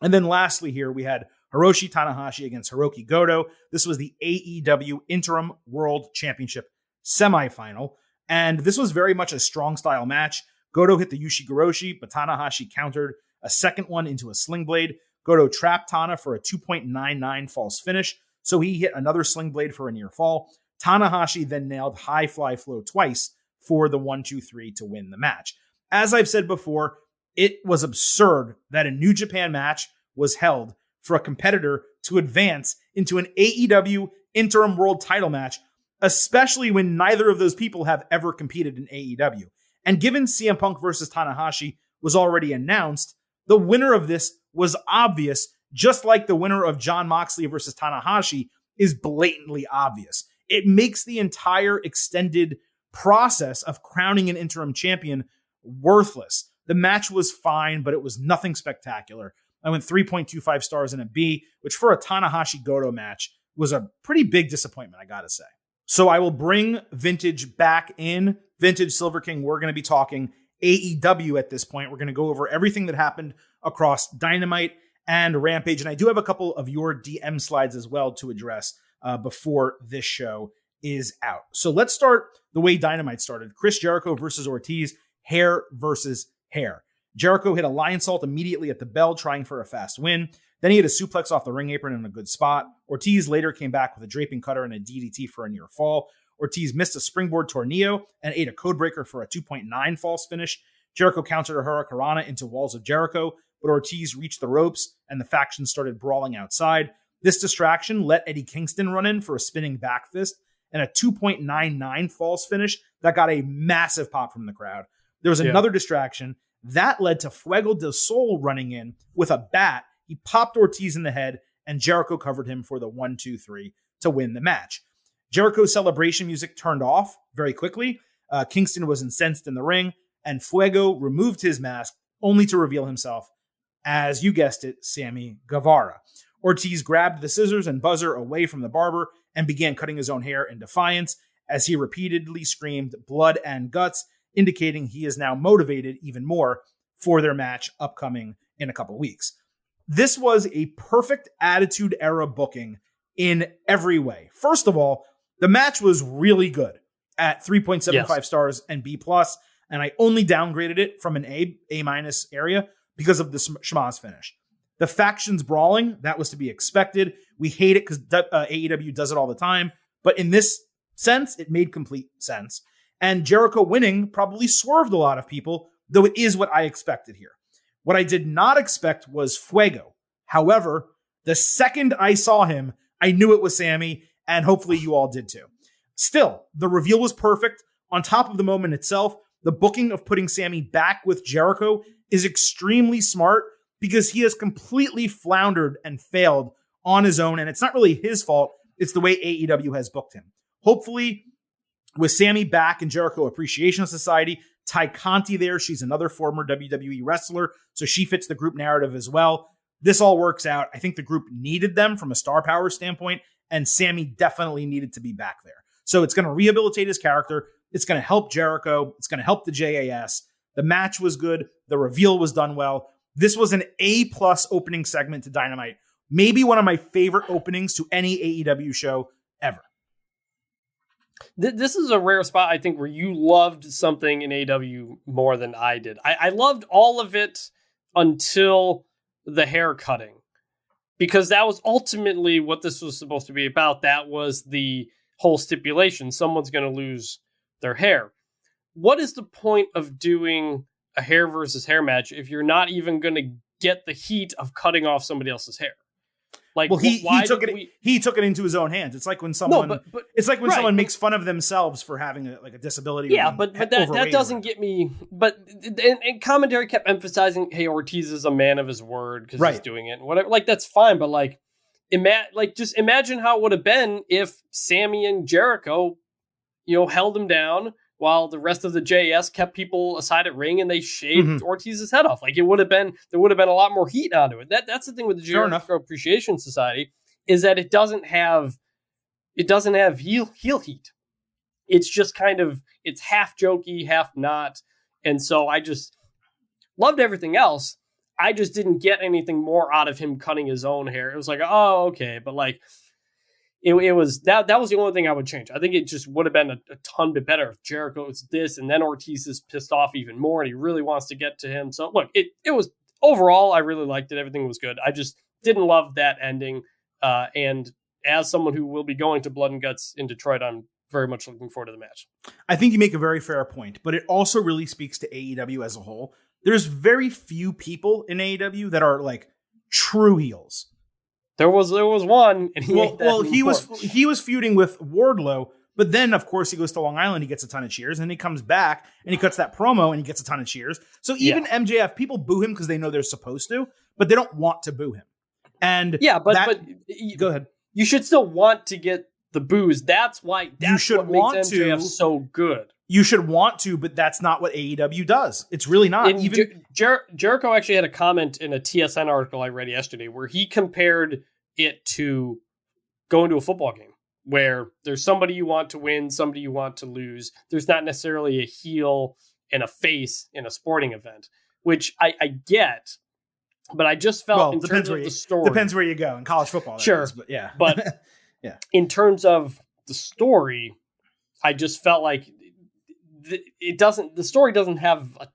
Speaker 1: And then lastly here, we had Hiroshi Tanahashi against Hiroki Goto. This was the AEW Interim World Championship semifinal. And this was very much a strong style match. Goto hit the Yushigoroshi, but Tanahashi countered a second one into a sling blade. Goto trapped Tana for a 2.99 false finish, so he hit another sling blade for a near fall. Tanahashi then nailed high fly flow twice for the 1-2-3 to win the match. As I've said before, it was absurd that a New Japan match was held for a competitor to advance into an AEW Interim World title match, especially when neither of those people have ever competed in AEW. And given CM Punk versus Tanahashi was already announced, the winner of this was obvious, just like the winner of Jon Moxley versus Tanahashi is blatantly obvious. It makes the entire extended process of crowning an interim champion worthless. The match was fine, but it was nothing spectacular. I went 3.25 stars and a B, which for a Tanahashi-Goto match was a pretty big disappointment, I gotta say. So I will bring Vintage back in. Vintage Silver King, we're going to be talking AEW at this point. We're going to go over everything that happened across Dynamite and Rampage. And I do have a couple of your DM slides as well to address before this show is out. So let's start the way Dynamite started. Chris Jericho versus Ortiz, hair versus hair. Jericho hit a lion salt immediately at the bell, trying for a fast win. Then he hit a suplex off the ring apron in a good spot. Ortiz later came back with a draping cutter and a DDT for a near fall. Ortiz missed a springboard tornillo and ate a codebreaker for a 2.9 false finish. Jericho countered a Hurricanrana into Walls of Jericho, but Ortiz reached the ropes and the factions started brawling outside. This distraction let Eddie Kingston run in for a spinning back fist and a 2.99 false finish that got a massive pop from the crowd. There was another distraction that led to Fuego del Sol running in with a bat. He popped Ortiz in the head and Jericho covered him for the 1-2-3 to win the match. Jericho's celebration music turned off very quickly. Kingston was incensed in the ring and Fuego removed his mask only to reveal himself as, you guessed it, Sammy Guevara. Ortiz grabbed the scissors and buzzer away from the barber and began cutting his own hair in defiance as he repeatedly screamed blood and guts, indicating he is now motivated even more for their match upcoming in a couple weeks. This was a perfect Attitude Era booking in every way. First of all, the match was really good at 3.75 stars and B+, and I only downgraded it from an A- area because of the schmaz finish. The factions brawling, that was to be expected. We hate it because AEW does it all the time. But in this sense, it made complete sense. And Jericho winning probably swerved a lot of people, though it is what I expected here. What I did not expect was Fuego. However, the second I saw him, I knew it was Sammy, and hopefully you all did too. Still, the reveal was perfect. On top of the moment itself, the booking of putting Sammy back with Jericho is extremely smart because he has completely floundered and failed on his own, and it's not really his fault. It's the way AEW has booked him. Hopefully, with Sammy back in Jericho Appreciation Society, Ty Conti there, she's another former WWE wrestler, so she fits the group narrative as well. This all works out. I think the group needed them from a star power standpoint, and Sammy definitely needed to be back there. So it's going to rehabilitate his character. It's going to help Jericho. It's going to help the JAS. The match was good. The reveal was done well. This was an A+ opening segment to Dynamite. Maybe one of my favorite openings to any AEW show ever.
Speaker 2: This is a rare spot, I think, where you loved something in AEW more than I did. I loved all of it until the hair cutting, because that was ultimately what this was supposed to be about. That was the whole stipulation. Someone's going to lose their hair. What is the point of doing a hair versus hair match if you're not even going to get the heat of cutting off somebody else's hair? Like,
Speaker 1: well, he took it into his own hands. It's like when someone someone makes fun of themselves for having a disability.
Speaker 2: Yeah, but that doesn't get me. But and commentary kept emphasizing, "Hey, Ortiz is a man of his word because he's doing it." And whatever, like that's fine. But just imagine how it would have been if Sammy and Jericho, held him down while the rest of the JS kept people aside at ring and they shaved Ortiz's head off. Like there would have been a lot more heat onto it. That's the thing with the Jericho Appreciation Society is that it doesn't have heel heat. It's just it's half jokey, half not. And so I just loved everything else. I just didn't get anything more out of him cutting his own hair. It was like, oh, okay. But it was that was the only thing I would change. I think it just would have been a ton bit better if Jericho is this and then Ortiz is pissed off even more and he really wants to get to him. So look, it was overall, I really liked it. Everything was good. I just didn't love that ending. And as someone who will be going to Blood and Guts in Detroit, I'm very much looking forward to the match.
Speaker 1: I think you make a very fair point, but it also really speaks to AEW as a whole. There's very few people in AEW that are like true heels.
Speaker 2: There was one, and
Speaker 1: he was feuding with Wardlow, but then of course he goes to Long Island, he gets a ton of cheers, and he comes back and he cuts that promo and he gets a ton of cheers. So even MJF, people boo him because they know they're supposed to, but they don't want to boo him. And
Speaker 2: but
Speaker 1: go ahead.
Speaker 2: You should still want to get the boos. That's what makes MJF so good.
Speaker 1: You should want to, but that's not what AEW does. It's really not.
Speaker 2: Jericho actually had a comment in a TSN article I read yesterday where he compared it to going to a football game. where there's somebody you want to win, somebody you want to lose. There's not necessarily a heel and a face in a sporting event, which I get, but I just felt in terms of the story.
Speaker 1: Depends where you go in college football.
Speaker 2: Sure.
Speaker 1: But yeah.
Speaker 2: But
Speaker 1: yeah,
Speaker 2: in terms of the story, I just felt like the story doesn't have a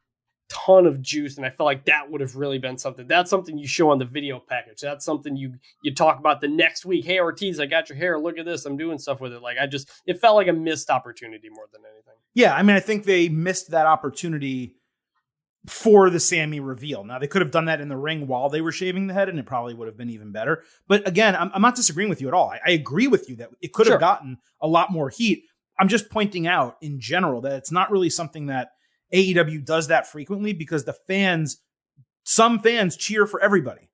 Speaker 2: ton of juice, and I felt like that would have really been something. That's something you show on the video package. That's something you talk about the next week. Hey, Ortiz, I got your hair. Look at this. I'm doing stuff with it. Like, it felt like a missed opportunity more than anything.
Speaker 1: Yeah, I mean, I think they missed that opportunity for the Sammy reveal. Now, they could have done that in the ring while they were shaving the head, and it probably would have been even better. But again, I'm not disagreeing with you at all. I agree with you that it could have gotten a lot more heat. I'm just pointing out in general that it's not really something that AEW does that frequently, because some fans cheer for everybody.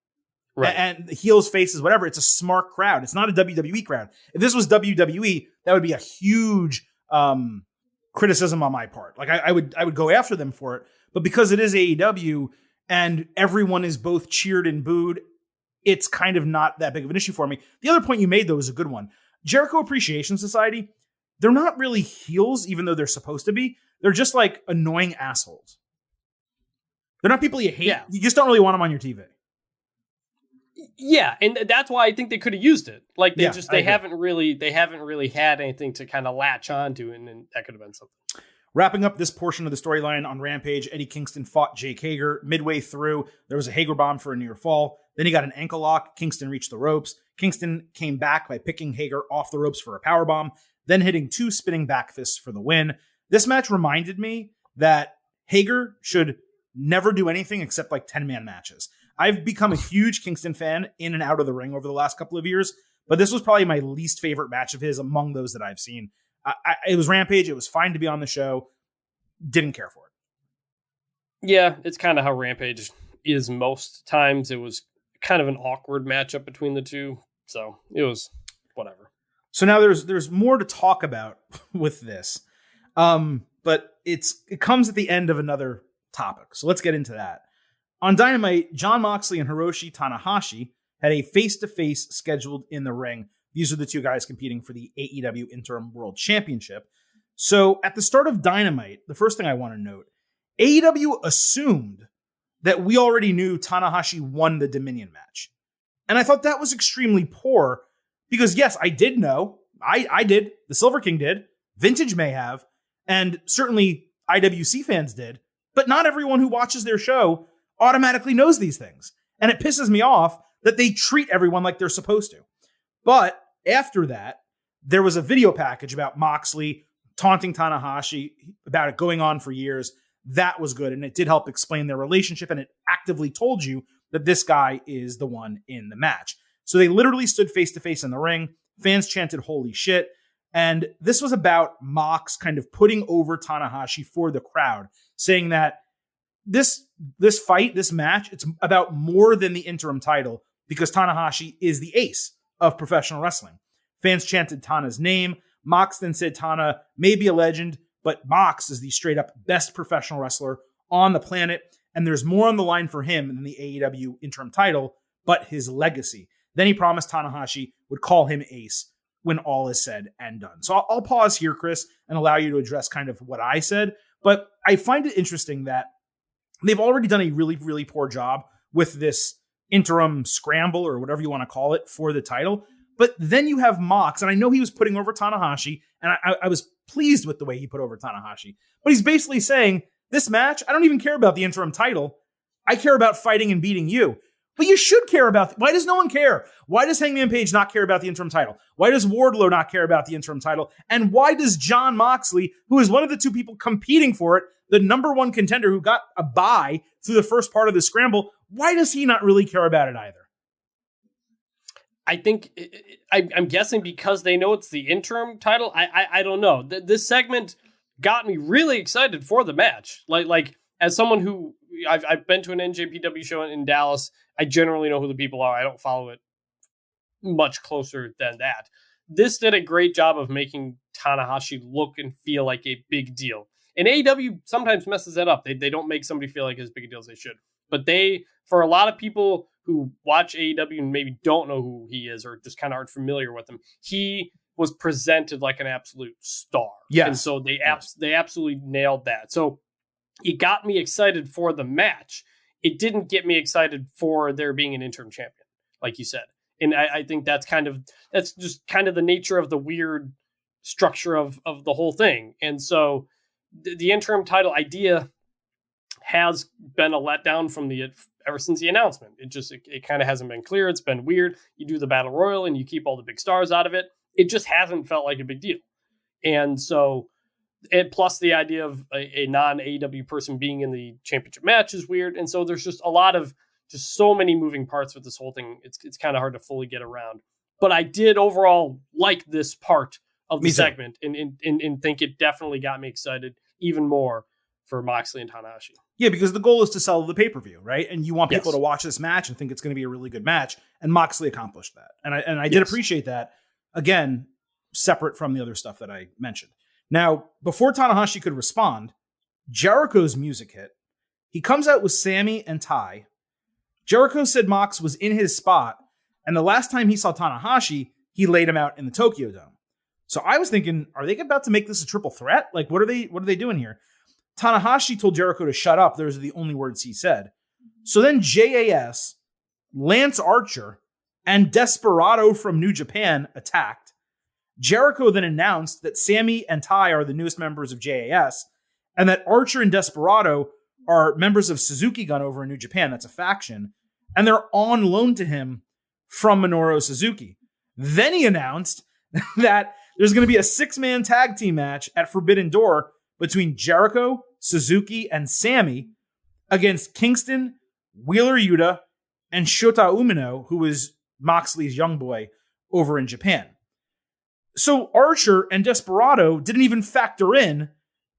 Speaker 1: Right. And the heels, faces, whatever. It's a smart crowd. It's not a WWE crowd. If this was WWE, that would be a huge criticism on my part. Like I would go after them for it. But because it is AEW and everyone is both cheered and booed, it's kind of not that big of an issue for me. The other point you made, though, is a good one. Jericho Appreciation Society, they're not really heels, even though they're supposed to be. They're just like annoying assholes. They're not people you hate. Yeah. You just don't really want them on your TV.
Speaker 2: Yeah, and that's why I think they could have used it. Like they haven't really had anything to kind of latch onto, and that could have been something.
Speaker 1: Wrapping up this portion of the storyline on Rampage, Eddie Kingston fought Jake Hager. Midway through, there was a Hager bomb for a near fall. Then he got an ankle lock. Kingston reached the ropes. Kingston came back by picking Hager off the ropes for a power bomb, then hitting 2 spinning back fists for the win. This match reminded me that Hager should never do anything except like 10-man matches. I've become a huge Kingston fan in and out of the ring over the last couple of years, but this was probably my least favorite match of his among those that I've seen. It was Rampage. It was fine to be on the show. Didn't care for it.
Speaker 2: Yeah, it's kind of how Rampage is most times. It was kind of an awkward matchup between the two, so it was whatever.
Speaker 1: So now there's more to talk about with this, but it comes at the end of another topic. So let's get into that. On Dynamite, Jon Moxley and Hiroshi Tanahashi had a face-to-face scheduled in the ring. These are the two guys competing for the AEW Interim World Championship. So at the start of Dynamite, the first thing I want to note, AEW assumed that we already knew Tanahashi won the Dominion match. And I thought that was extremely poor because, yes, I did know. I did. The Silver King did. Vintage may have. And certainly IWC fans did. But not everyone who watches their show automatically knows these things. And it pisses me off that they treat everyone like they're supposed to. But after that, there was a video package about Moxley taunting Tanahashi, about it going on for years. That was good. And it did help explain their relationship. And it actively told you that this guy is the one in the match. So they literally stood face to face in the ring. Fans chanted, "Holy shit." And this was about Mox kind of putting over Tanahashi for the crowd, saying that this fight, this match, it's about more than the interim title because Tanahashi is the ace of professional wrestling. Fans chanted Tana's name. Mox then said Tana may be a legend, but Mox is the straight up best professional wrestler on the planet. And there's more on the line for him than the AEW interim title, but his legacy. Then he promised Tanahashi would call him ace when all is said and done. So I'll pause here, Chris, and allow you to address kind of what I said. But I find it interesting that they've already done a really, really poor job with this interim scramble or whatever you want to call it for the title. But then you have Mox, and I know he was putting over Tanahashi, and I was pleased with the way he put over Tanahashi. But he's basically saying, this match, I don't even care about the interim title. I care about fighting and beating you. But you should care about, why does no one care? Why does Hangman Page not care about the interim title? Why does Wardlow not care about the interim title? And why does Jon Moxley, who is one of the two people competing for it, the number one contender who got a bye through the first part of the scramble, why does he not really care about it either?
Speaker 2: I think, I'm guessing because they know it's the interim title. I don't know. This segment got me really excited for the match. Like as someone who, I've been to an NJPW show in Dallas, I generally know who the people are. I don't follow it much closer than that. This did a great job of making Tanahashi look and feel like a big deal. And AEW sometimes messes that up. They don't make somebody feel like as big a deal as they should. But for a lot of people who watch AEW and maybe don't know who he is or just kind of aren't familiar with him, he was presented like an absolute star.
Speaker 1: Yes.
Speaker 2: And so they absolutely nailed that. So it got me excited for the match. It didn't get me excited for there being an interim champion, like you said. And I think that's just kind of the nature of the weird structure of the whole thing. And so the interim title idea has been a letdown from ever since the announcement. It kind of hasn't been clear. It's been weird. You do the battle royal and you keep all the big stars out of it. It just hasn't felt like a big deal. And so plus the idea of a non-AEW person being in the championship match is weird. And so there's just a lot of so many moving parts with this whole thing. It's kind of hard to fully get around. But I did overall like this part of the segment and think it definitely got me excited even more for Moxley and Tanahashi.
Speaker 1: Yeah, because the goal is to sell the pay-per-view, right? And you want people to watch this match and think it's going to be a really good match. And Moxley accomplished that. And I did appreciate that. Again, separate from the other stuff that I mentioned. Now, before Tanahashi could respond, Jericho's music hit. He comes out with Sammy and Ty. Jericho said Mox was in his spot, and the last time he saw Tanahashi, he laid him out in the Tokyo Dome. So I was thinking, are they about to make this a triple threat? Like, what are they doing here? Tanahashi told Jericho to shut up. Those are the only words he said. So then JAS, Lance Archer, and Desperado from New Japan attacked. Jericho then announced that Sammy and Ty are the newest members of JAS, and that Archer and Desperado are members of Suzuki Gun over in New Japan. That's a faction. And they're on loan to him from Minoru Suzuki. Then he announced that there's going to be a 6-man tag team match at Forbidden Door between Jericho, Suzuki, and Sammy against Kingston, Wheeler Yuta, and Shota Umino, who is Moxley's young boy over in Japan. So Archer and Desperado didn't even factor in,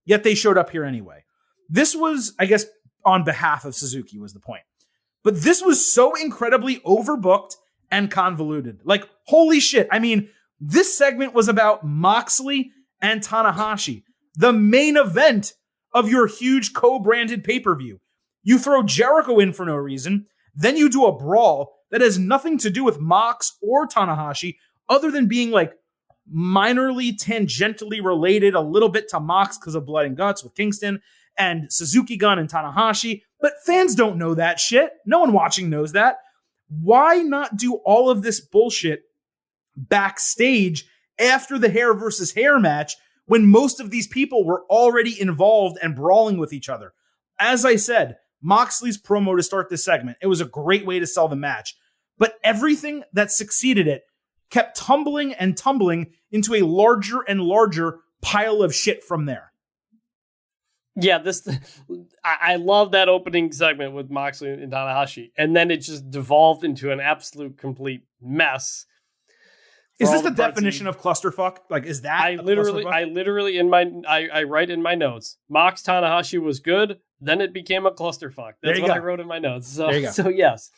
Speaker 1: yet they showed up here anyway. This was, I guess, on behalf of Suzuki was the point. But this was so incredibly overbooked and convoluted. Like, holy shit. I mean, this segment was about Moxley and Tanahashi, the main event of your huge co-branded pay-per-view. You throw Jericho in for no reason, then you do a brawl that has nothing to do with Mox or Tanahashi other than being like minorly tangentially related a little bit to Mox because of Blood and Guts with Kingston and Suzuki Gun and Tanahashi. But fans don't know that shit. No one watching knows that. Why not do all of this bullshit backstage after the hair versus hair match when most of these people were already involved and brawling with each other? As I said, Moxley's promo to start this segment, it was a great way to sell the match. But everything that succeeded it kept tumbling and tumbling into a larger and larger pile of shit from there.
Speaker 2: Yeah, I love that opening segment with Moxley and Tanahashi, and then it just devolved into an absolute complete mess.
Speaker 1: Is this the definition of clusterfuck? Like, is that
Speaker 2: I literally I write in my notes, Mox Tanahashi was good, then it became a clusterfuck. That's what I wrote in my notes. So yes,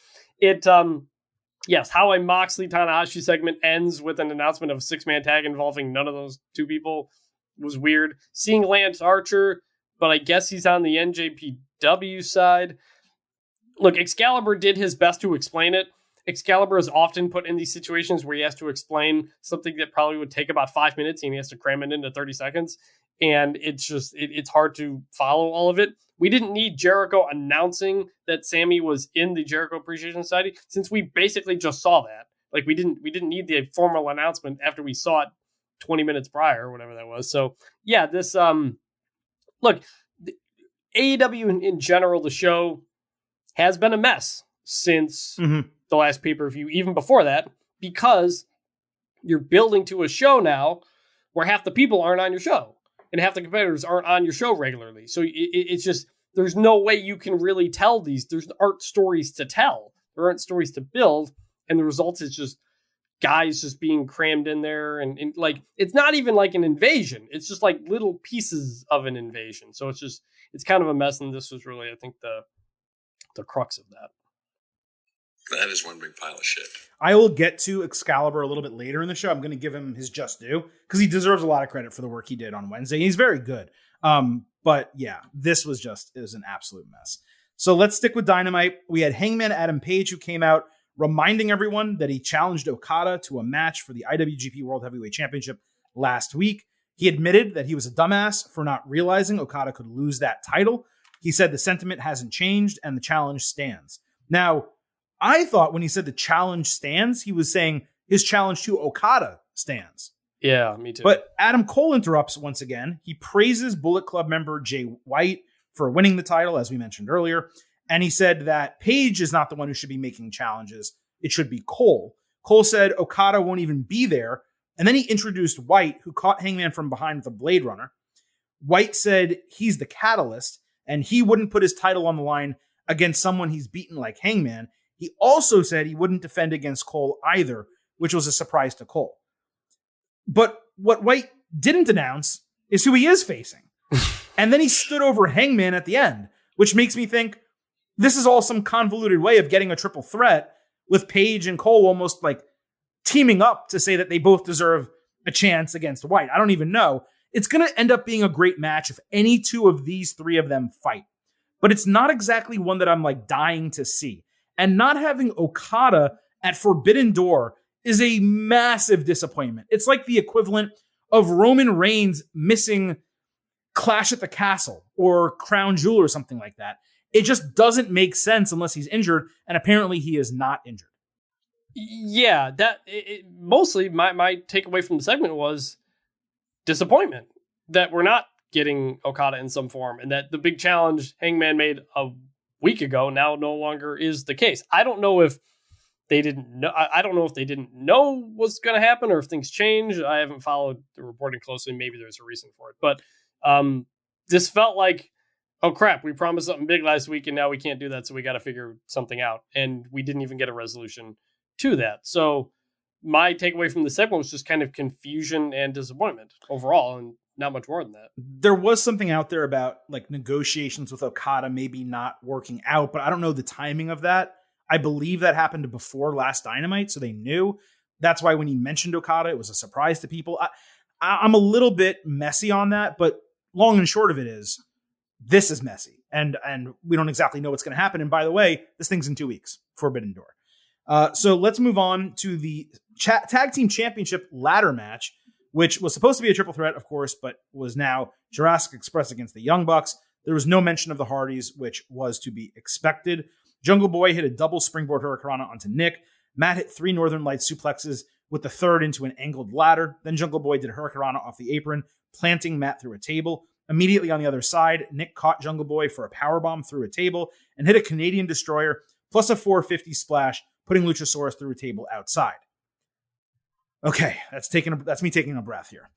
Speaker 2: yes, how a Moxley Tanahashi segment ends with an announcement of a 6-man tag involving none of those two people was weird. Seeing Lance Archer, but I guess he's on the NJPW side. Look, Excalibur did his best to explain it. Excalibur is often put in these situations where he has to explain something that probably would take about 5 minutes and he has to cram it into 30 seconds. And it's hard to follow all of it. We didn't need Jericho announcing that Sammy was in the Jericho Appreciation Society since we basically just saw that. Like we didn't need the formal announcement after we saw it 20 minutes prior or whatever that was. So yeah, this, look, AEW in general, the show has been a mess since the last pay-per-view, even before that, because you're building to a show now where half the people aren't on your show and half the competitors aren't on your show regularly. So it's just, there's no way you can really tell these. There aren't stories to tell. There aren't stories to build. And the result is just guys just being crammed in there. And like, it's not even like an invasion. It's just like little pieces of an invasion. So it's kind of a mess. And this was really, I think, the crux of that.
Speaker 3: That is one big pile of shit.
Speaker 1: I will get to Excalibur a little bit later in the show. I'm going to give him his just due because he deserves a lot of credit for the work he did on Wednesday. He's very good. But yeah, it was an absolute mess. So let's stick with Dynamite. We had Hangman Adam Page who came out, reminding everyone that he challenged Okada to a match for the IWGP World Heavyweight Championship last week. He admitted that he was a dumbass for not realizing Okada could lose that title. He said the sentiment hasn't changed and the challenge stands. Now, I thought when he said the challenge stands, he was saying his challenge to Okada stands.
Speaker 2: Yeah, me too.
Speaker 1: But Adam Cole interrupts once again. He praises Bullet Club member Jay White for winning the title, as we mentioned earlier. And he said that Page is not the one who should be making challenges. It should be Cole. Cole said Okada won't even be there. And then he introduced White, who caught Hangman from behind with a Blade Runner. White said he's the catalyst, and he wouldn't put his title on the line against someone he's beaten like Hangman. He also said he wouldn't defend against Cole either, which was a surprise to Cole. But what White didn't announce is who he is facing. And then he stood over Hangman at the end, which makes me think this is all some convoluted way of getting a triple threat with Page and Cole almost like teaming up to say that they both deserve a chance against White. I don't even know. It's going to end up being a great match if any two of these three of them fight. But it's not exactly one that I'm like dying to see. And not having Okada at Forbidden Door is a massive disappointment. It's like the equivalent of Roman Reigns missing Clash at the Castle or Crown Jewel or something like that. It just doesn't make sense unless he's injured, and apparently he is not injured.
Speaker 2: Yeah, mostly my takeaway from the segment was disappointment that we're not getting Okada in some form, and that the big challenge Hangman made a week ago now no longer is the case. I don't know if they didn't know. I don't know if they didn't know what's going to happen or if things change. I haven't followed the reporting closely. Maybe there's a reason for it, but this felt like, oh crap, we promised something big last week and now we can't do that. So we got to figure something out. And we didn't even get a resolution to that. So my takeaway from the segment was just kind of confusion and disappointment overall, and not much more than that.
Speaker 1: There was something out there about like negotiations with Okada maybe not working out, but I don't know the timing of that. I believe that happened before last Dynamite, so they knew. That's why when he mentioned Okada, it was a surprise to people. I'm a little bit messy on that, but long and short of it is, this is messy, and we don't exactly know what's going to happen. And by the way, this thing's in 2 weeks, Forbidden Door. So let's move on to the Tag Team Championship ladder match, which was supposed to be a triple threat, of course, but was now Jurassic Express against the Young Bucks. There was no mention of the Hardys, which was to be expected. Jungle Boy hit a double springboard hurricanrana onto Nick. Matt hit 3 Northern Lights suplexes with the third into an angled ladder. Then Jungle Boy did a hurricanrana off the apron, planting Matt through a table. Immediately on the other side, Nick caught Jungle Boy for a powerbomb through a table and hit a Canadian Destroyer plus a 450 splash, putting Luchasaurus through a table outside. Okay, that's me taking a breath here.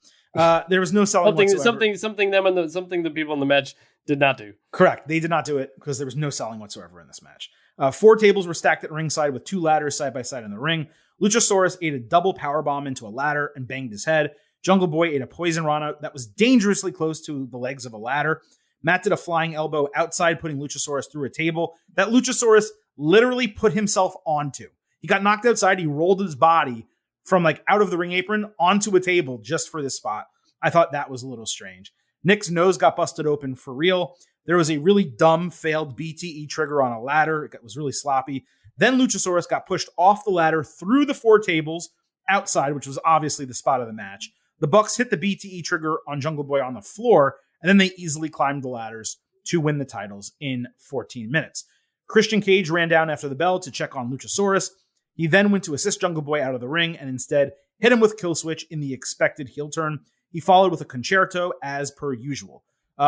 Speaker 1: There was no selling whatsoever.
Speaker 2: Something the people in the match did not do.
Speaker 1: Correct. They did not do it because there was no selling whatsoever in this match. 4 tables were stacked at ringside with 2 ladders side by side in the ring. Luchasaurus ate a double powerbomb into a ladder and banged his head. Jungle Boy ate a poison rana that was dangerously close to the legs of a ladder. Matt did a flying elbow outside, putting Luchasaurus through a table that Luchasaurus literally put himself onto. He got knocked outside. He rolled his body from like out of the ring apron onto a table just for this spot. I thought that was a little strange. Nick's nose got busted open for real. There was a really dumb failed BTE trigger on a ladder. It was really sloppy. Then Luchasaurus got pushed off the ladder through the 4 tables outside, which was obviously the spot of the match. The Bucks hit the BTE trigger on Jungle Boy on the floor, and then they easily climbed the ladders to win the titles in 14 minutes. Christian Cage ran down after the bell to check on Luchasaurus. He then went to assist Jungle Boy out of the ring and instead hit him with Kill Switch in the expected heel turn. He followed with a concerto as per usual.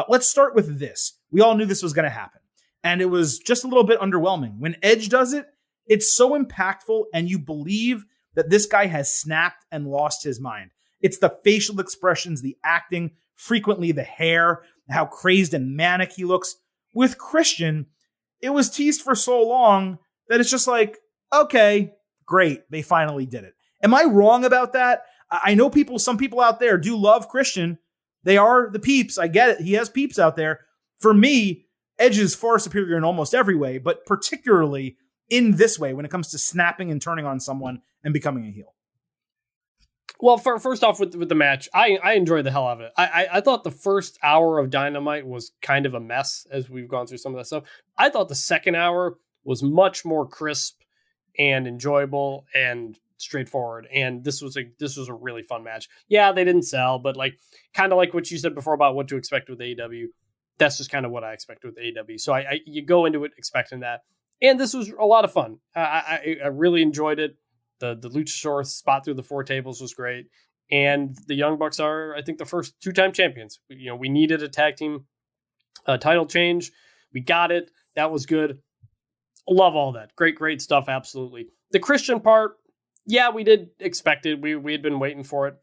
Speaker 1: Let's start with this. We all knew this was going to happen, and it was just a little bit underwhelming. When Edge does it, it's so impactful, and you believe that this guy has snapped and lost his mind. It's the facial expressions, the acting, frequently the hair, how crazed and manic he looks. With Christian, it was teased for so long that it's just like, okay, great, they finally did it. Am I wrong about that? I know some people out there do love Christian. They are the peeps. I get it. He has peeps out there. For me, Edge is far superior in almost every way, but particularly in this way when it comes to snapping and turning on someone and becoming a heel.
Speaker 2: Well, first off, with the match, I enjoyed the hell out of it. I thought the first hour of Dynamite was kind of a mess as we've gone through some of that stuff. I thought the second hour was much more crisp and enjoyable and straightforward. And this was a really fun match. Yeah, they didn't sell, but like kind of like what you said before about what to expect with AEW. That's just kind of what I expect with AEW. So you go into it expecting that. And this was a lot of fun. I really enjoyed it. The Luchasaurus spot through the 4 tables was great. And the Young Bucks are, I think, the first 2-time champions. We needed a tag team title change. We got it. That was good. Love all that. Great stuff. Absolutely. The Christian part, yeah, we did expect it. We had been waiting for it.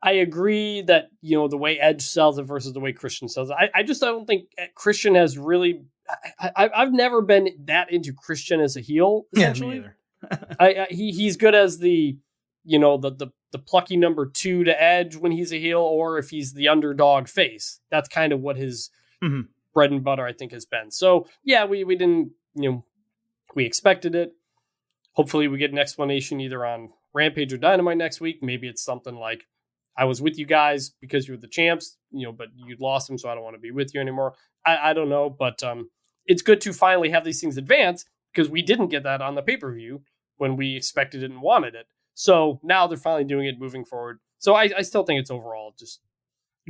Speaker 2: I agree that, the way Edge sells it versus the way Christian sells it. I don't think Christian has really... I've never been that into Christian as a heel, essentially.
Speaker 1: Yeah, me either.
Speaker 2: He's good as the plucky number 2 to Edge when he's a heel, or if he's the underdog face. That's kind of what his bread and butter, I think, has been. So, yeah, we didn't, we expected it. Hopefully we get an explanation either on Rampage or Dynamite next week. Maybe it's something like, I was with you guys because you were the champs, but you lost them, so I don't want to be with you anymore. I don't know, but it's good to finally have these things advance, because we didn't get that on the pay-per-view when we expected it and wanted it. So now they're finally doing it moving forward. So I still think it's overall just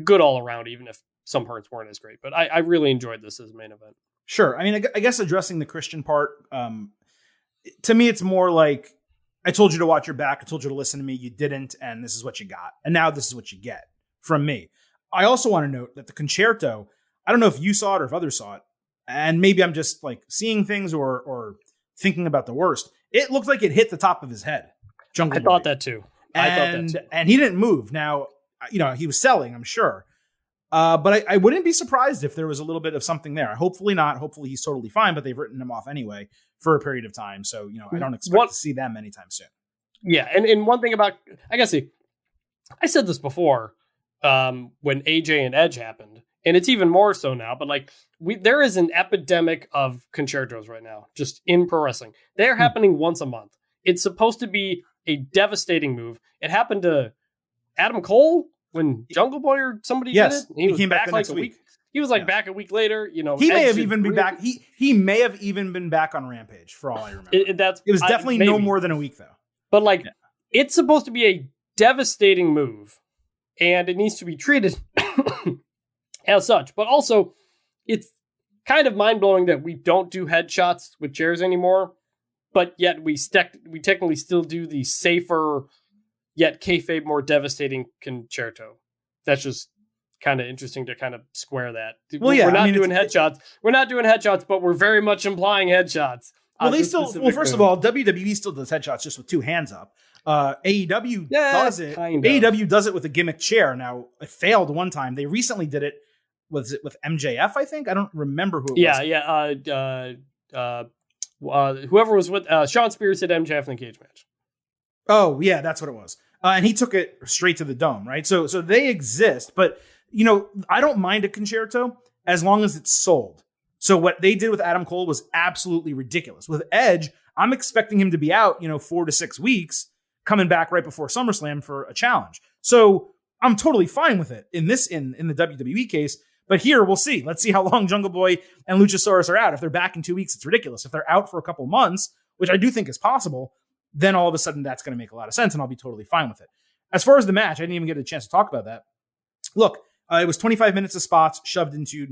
Speaker 2: good all around, even if some parts weren't as great. But I really enjoyed this as a main event.
Speaker 1: Sure. I mean, I guess addressing the Christian part, to me, it's more like, I told you to watch your back. I told you to listen to me. You didn't. And this is what you got. And now this is what you get from me. I also want to note that the concerto, I don't know if you saw it or if others saw it, and maybe I'm just like seeing things or thinking about the worst. It looked like it hit the top of his head. Jungle Boy.
Speaker 2: I thought that too.
Speaker 1: And he didn't move. Now, he was selling, I'm sure. But I wouldn't be surprised if there was a little bit of something there. Hopefully not. Hopefully he's totally fine, but they've written him off anyway for a period of time. So, I don't expect to see them anytime soon.
Speaker 2: Yeah. And one thing about, I guess I said this before when AJ and Edge happened, and it's even more so now, but like there is an epidemic of concertos right now, just in pro wrestling. They're happening once a month. It's supposed to be a devastating move. It happened to Adam Cole when Jungle Boy or somebody did it.
Speaker 1: He came back the next week.
Speaker 2: He was back a week later.
Speaker 1: He may have even been back. He may have even been back on Rampage for all I remember. It was definitely no more than a week though.
Speaker 2: But it's supposed to be a devastating move, and it needs to be treated as such. But also, it's kind of mind blowing that we don't do headshots with chairs anymore. But yet we technically still do the safer, yet kayfabe more devastating concerto. That's just kind of interesting to kind of square that.
Speaker 1: Well, yeah,
Speaker 2: we're not doing headshots. We're not doing headshots, but we're very much implying headshots.
Speaker 1: Well, first of all, WWE still does headshots just with 2 hands up. AEW does it. AEW does it with a gimmick chair. Now, it failed one time. They recently did it. Was it with MJF? I think I don't remember who it was.
Speaker 2: Whoever was with Sean Spears did MJF in the cage match.
Speaker 1: Oh yeah, that's what it was. And he took it straight to the dome, right? So they exist, but I don't mind a concerto as long as it's sold. So what they did with Adam Cole was absolutely ridiculous. With Edge, I'm expecting him to be out, 4 to 6 weeks, coming back right before SummerSlam for a challenge. So I'm totally fine with it in the WWE case. But here, we'll see. Let's see how long Jungle Boy and Luchasaurus are out. If they're back in 2 weeks, it's ridiculous. If they're out for a couple months, which I do think is possible, then all of a sudden that's going to make a lot of sense, and I'll be totally fine with it. As far as the match, I didn't even get a chance to talk about that. Look, it was 25 minutes of spots shoved into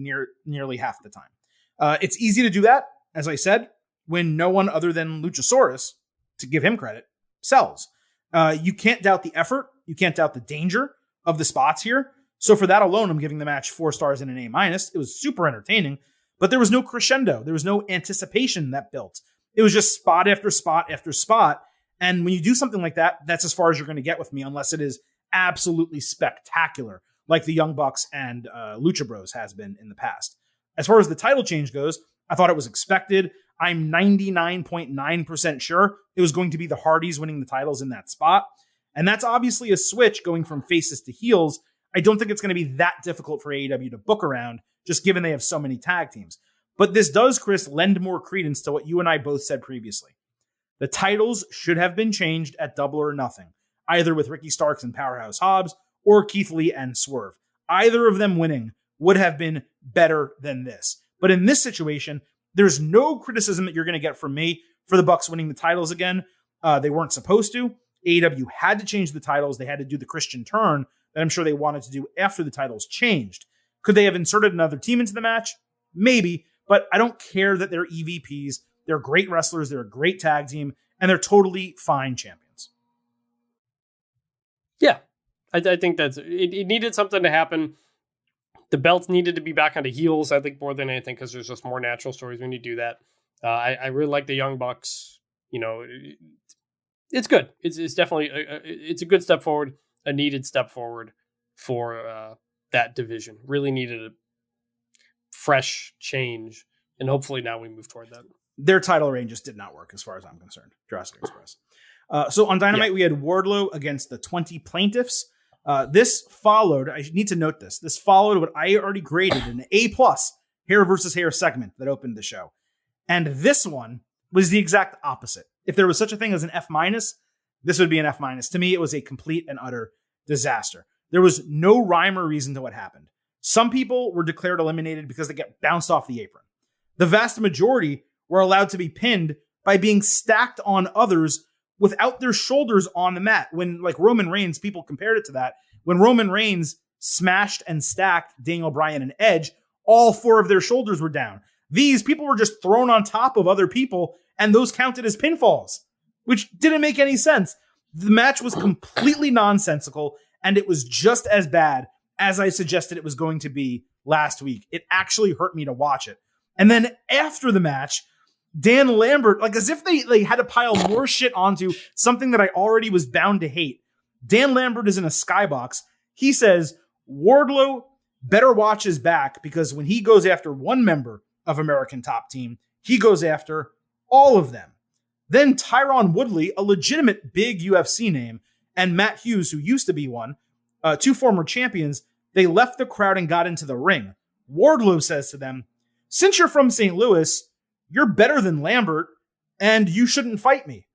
Speaker 1: nearly half the time. It's easy to do that, as I said, when no one other than Luchasaurus, to give him credit, sells. You can't doubt the effort. You can't doubt the danger of the spots here. So for that alone, I'm giving the match 4 stars and an A-. It was super entertaining, but there was no crescendo. There was no anticipation that built. It was just spot after spot after spot. And when you do something like that, that's as far as you're going to get with me, unless it is absolutely spectacular, like the Young Bucks and Lucha Bros has been in the past. As far as the title change goes, I thought it was expected. I'm 99.9% sure it was going to be the Hardys winning the titles in that spot. And that's obviously a switch going from faces to heels. I don't think it's going to be that difficult for AEW to book around, just given they have so many tag teams. But this does, Chris, lend more credence to what you and I both said previously. The titles should have been changed at Double or Nothing, either with Ricky Starks and Powerhouse Hobbs or Keith Lee and Swerve. Either of them winning would have been better than this. But in this situation, there's no criticism that you're going to get from me for the Bucks winning the titles again. They weren't supposed to. AEW had to change the titles. They had to do the Christian turn that I'm sure they wanted to do after the titles changed. Could they have inserted another team into the match? Maybe, but I don't care that they're EVPs. They're great wrestlers. They're a great tag team, and they're totally fine champions.
Speaker 2: Yeah, I think that's it needed something to happen. The belts needed to be back onto heels, I think, more than anything, because there's just more natural stories when you do that. I really like the Young Bucks. It's good. It's definitely it's a good step forward, a needed step forward for that division. Really needed a fresh change, and hopefully now we move toward that.
Speaker 1: Their title reign just did not work as far as I'm concerned. Jurassic Express. So on Dynamite, we had Wardlow against the 20 plaintiffs. This followed, I need to note this followed what I already graded an A+ hair versus hair segment that opened the show. And this one was the exact opposite. If there was such a thing as an F-, this would be an F-. To me, it was a complete and utter disaster. There was no rhyme or reason to what happened. Some people were declared eliminated because they get bounced off the apron. The vast majority were allowed to be pinned by being stacked on others without their shoulders on the mat. When, like Roman Reigns, people compared it to that. When Roman Reigns smashed and stacked Daniel Bryan and Edge, all 4 of their shoulders were down. These people were just thrown on top of other people, and those counted as pinfalls, which didn't make any sense. The match was completely nonsensical, and it was just as bad as I suggested it was going to be last week. It actually hurt me to watch it. And then after the match, Dan Lambert, like as if they had to pile more shit onto something that I already was bound to hate. Dan Lambert is in a skybox. He says, Wardlow better watch his back because when he goes after one member of American Top Team, he goes after all of them. Then Tyron Woodley, a legitimate big UFC name, and Matt Hughes, who used to be one, 2 former champions, they left the crowd and got into the ring. Wardlow says to them, since you're from St. Louis, you're better than Lambert, and you shouldn't fight me.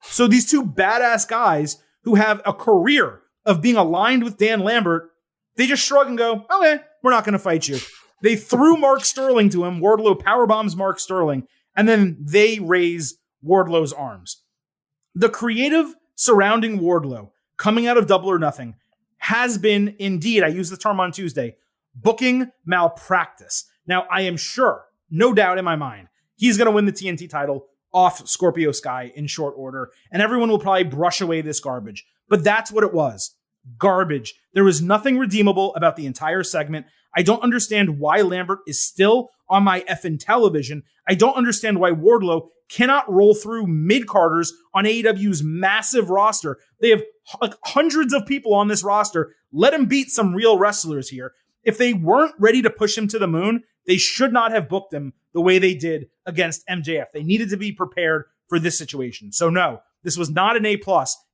Speaker 1: So these 2 badass guys who have a career of being aligned with Dan Lambert, they just shrug and go, okay, we're not going to fight you. They threw Mark Sterling to him. Wardlow powerbombs Mark Sterling, and then they raise Wardlow's arms. The creative surrounding Wardlow coming out of Double or Nothing has been, indeed, I used the term on Tuesday, booking malpractice. Now, I am sure, no doubt in my mind, he's going to win the TNT title off Scorpio Sky in short order, and everyone will probably brush away this garbage. But that's what it was. Garbage. There was nothing redeemable about the entire segment. I don't understand why Lambert is still on my effing television. I don't understand why Wardlow cannot roll through mid-carders on AEW's massive roster. They have like hundreds of people on this roster. Let him beat some real wrestlers here. If they weren't ready to push him to the moon, they should not have booked him the way they did against MJF. They needed to be prepared for this situation. So no, this was not an A+.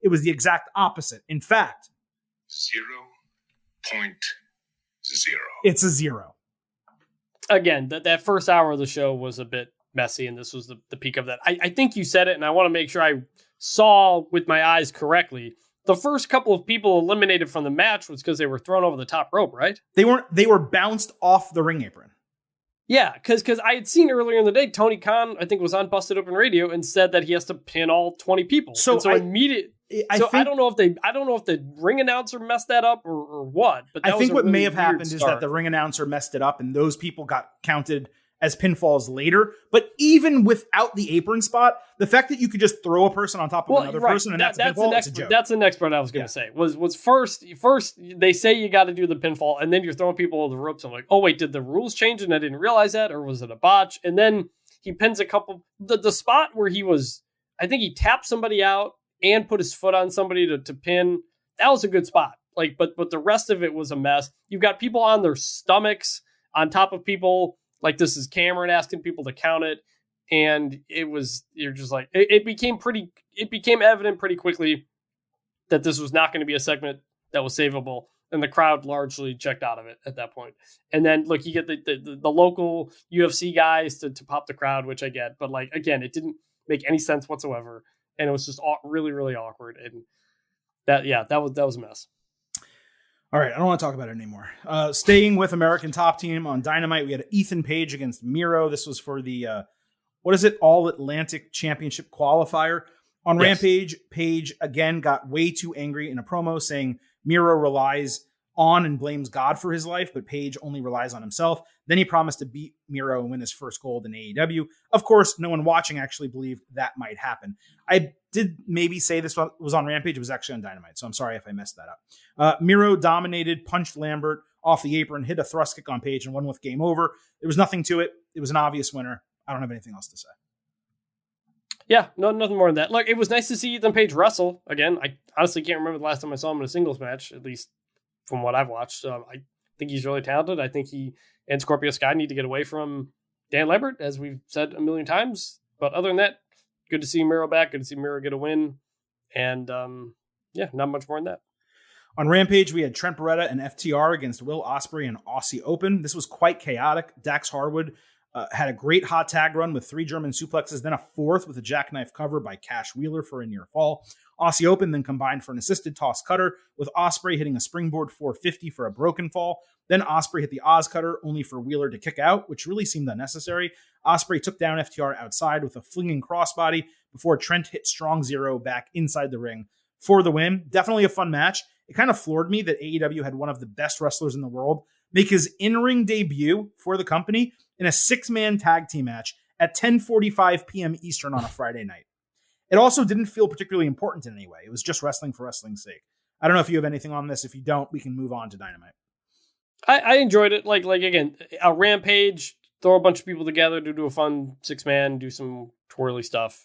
Speaker 1: It was the exact opposite. In fact,
Speaker 3: 0.0.
Speaker 1: It's a 0.
Speaker 2: Again, that first hour of the show was a bit messy, and this was the peak of that. I think you said it, and I want to make sure I saw with my eyes correctly. The first couple of people eliminated from the match was because they were thrown over the top rope, right?
Speaker 1: They were bounced off the ring apron.
Speaker 2: Yeah, because I had seen earlier in the day, Tony Khan, I think, was on Busted Open Radio and said that he has to pin all 20 people. So immediately, I don't know if the ring announcer messed that up or what. But
Speaker 1: I think what may have happened is that the ring announcer messed it up, and those people got counted as pinfalls later. But even without the apron spot, the fact that you could just throw a person on top of another person and that's a pinfall, it's a joke.
Speaker 2: That's the next part I was going to say. Was first they say you got to do the pinfall, and then you're throwing people over the ropes. I'm like, oh wait, did the rules change and I didn't realize that, or was it a botch? And then he pins a couple. The spot where I think he tapped somebody out and put his foot on somebody to pin. That was a good spot. Like, but the rest of it was a mess. You've got people on their stomachs on top of people. Like, this is Cameron asking people to count it. And you're just like, it became evident pretty quickly that this was not going to be a segment that was savable. And the crowd largely checked out of it at that point. And then, look, you get the local UFC guys to pop the crowd, which I get. But, like, again, it didn't make any sense whatsoever. And it was just really, really awkward. And that was a mess.
Speaker 1: All right, I don't want to talk about it anymore. Staying with American Top Team on Dynamite, we had Ethan Page against Miro. This was for the what is it? All Atlantic Championship qualifier. On
Speaker 2: Yes.
Speaker 1: Rampage, Page again got way too angry in a promo saying Miro relies on and blames God for his life, but Page only relies on himself. Then he promised to beat Miro and win his first gold in AEW. Of course, no one watching actually believed that might happen. I did maybe say this was on Rampage. It was actually on Dynamite, so I'm sorry if I messed that up. Miro dominated, punched Lambert off the apron, hit a thrust kick on Page, and won with game over. There was nothing to it. It was an obvious winner. I don't have anything else to say.
Speaker 2: Yeah, nothing more than that. Look, it was nice to see Ethan Page wrestle again. I honestly can't remember the last time I saw him in a singles match, at least from what I've watched. I think he's really talented. I think he and Scorpio Sky need to get away from Dan Lambert, as we've said a million times. But other than that, good to see Miro back. Good to see Miro get a win. And not much more than that.
Speaker 1: On Rampage, we had Trent Beretta and FTR against Will Ospreay and Aussie Open. This was quite chaotic. Dax Harwood had a great hot tag run with 3 German suplexes, then a 4th with a jackknife cover by Cash Wheeler for a near fall. Aussie Open then combined for an assisted toss cutter, with Ospreay hitting a springboard 450 for a broken fall. Then Ospreay hit the Oz cutter, only for Wheeler to kick out, which really seemed unnecessary. Ospreay took down FTR outside with a flinging crossbody before Trent hit strong zero back inside the ring for the win. Definitely a fun match. It kind of floored me that AEW had one of the best wrestlers in the world make his in-ring debut for the company in a 6-man tag team match at 10:45 p.m. Eastern on a Friday night. It also didn't feel particularly important in any way. It was just wrestling for wrestling's sake. I don't know if you have anything on this. If you don't, we can move on to Dynamite.
Speaker 2: I enjoyed it. Like again, a Rampage, throw a bunch of people together to do a fun 6-man, do some twirly stuff.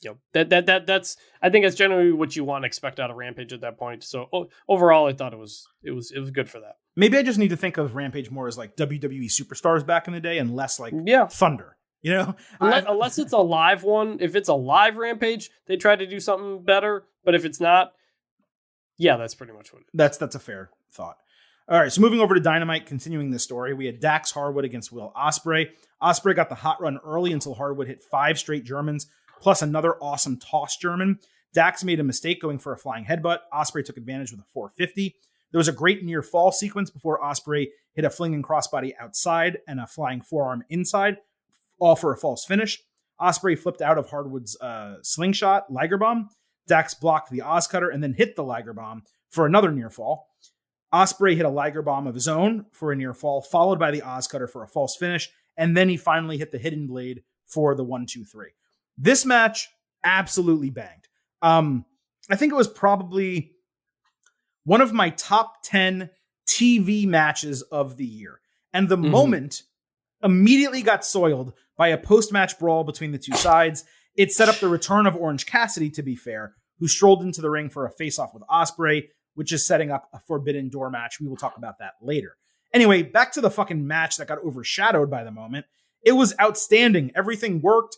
Speaker 2: You know, that's I think that's generally what you want to expect out of Rampage at that point. So overall, I thought it was good for that.
Speaker 1: Maybe I just need to think of Rampage more as like WWE superstars back in the day and less like Thunder. You know,
Speaker 2: unless it's a live one. If it's a live Rampage, they try to do something better. But if it's not, that's pretty much what it is.
Speaker 1: That's a fair thought. All right, so moving over to Dynamite, continuing this story, we had Dax Harwood against Will Ospreay. Ospreay got the hot run early until Harwood hit 5 straight Germans, plus another awesome toss German. Dax made a mistake going for a flying headbutt. Ospreay took advantage with a 450. There was a great near fall sequence before Ospreay hit a flinging crossbody outside and a flying forearm inside, all for a false finish. Ospreay flipped out of Harwood's slingshot Liger Bomb. Dax blocked the Oz cutter and then hit the Liger Bomb for another near fall. Ospreay hit a Liger Bomb of his own for a near fall, followed by the Oz cutter for a false finish, and then he finally hit the Hidden Blade for the 1-2-3. This match absolutely banged. I think it was probably one of my top 10 TV matches of the year. And the moment immediately got soiled by a post-match brawl between the two sides. It set up the return of Orange Cassidy, to be fair, who strolled into the ring for a face-off with Ospreay, which is setting up a Forbidden Door match. We will talk about that later. Anyway, back to the fucking match that got overshadowed by the moment. It was outstanding. Everything worked.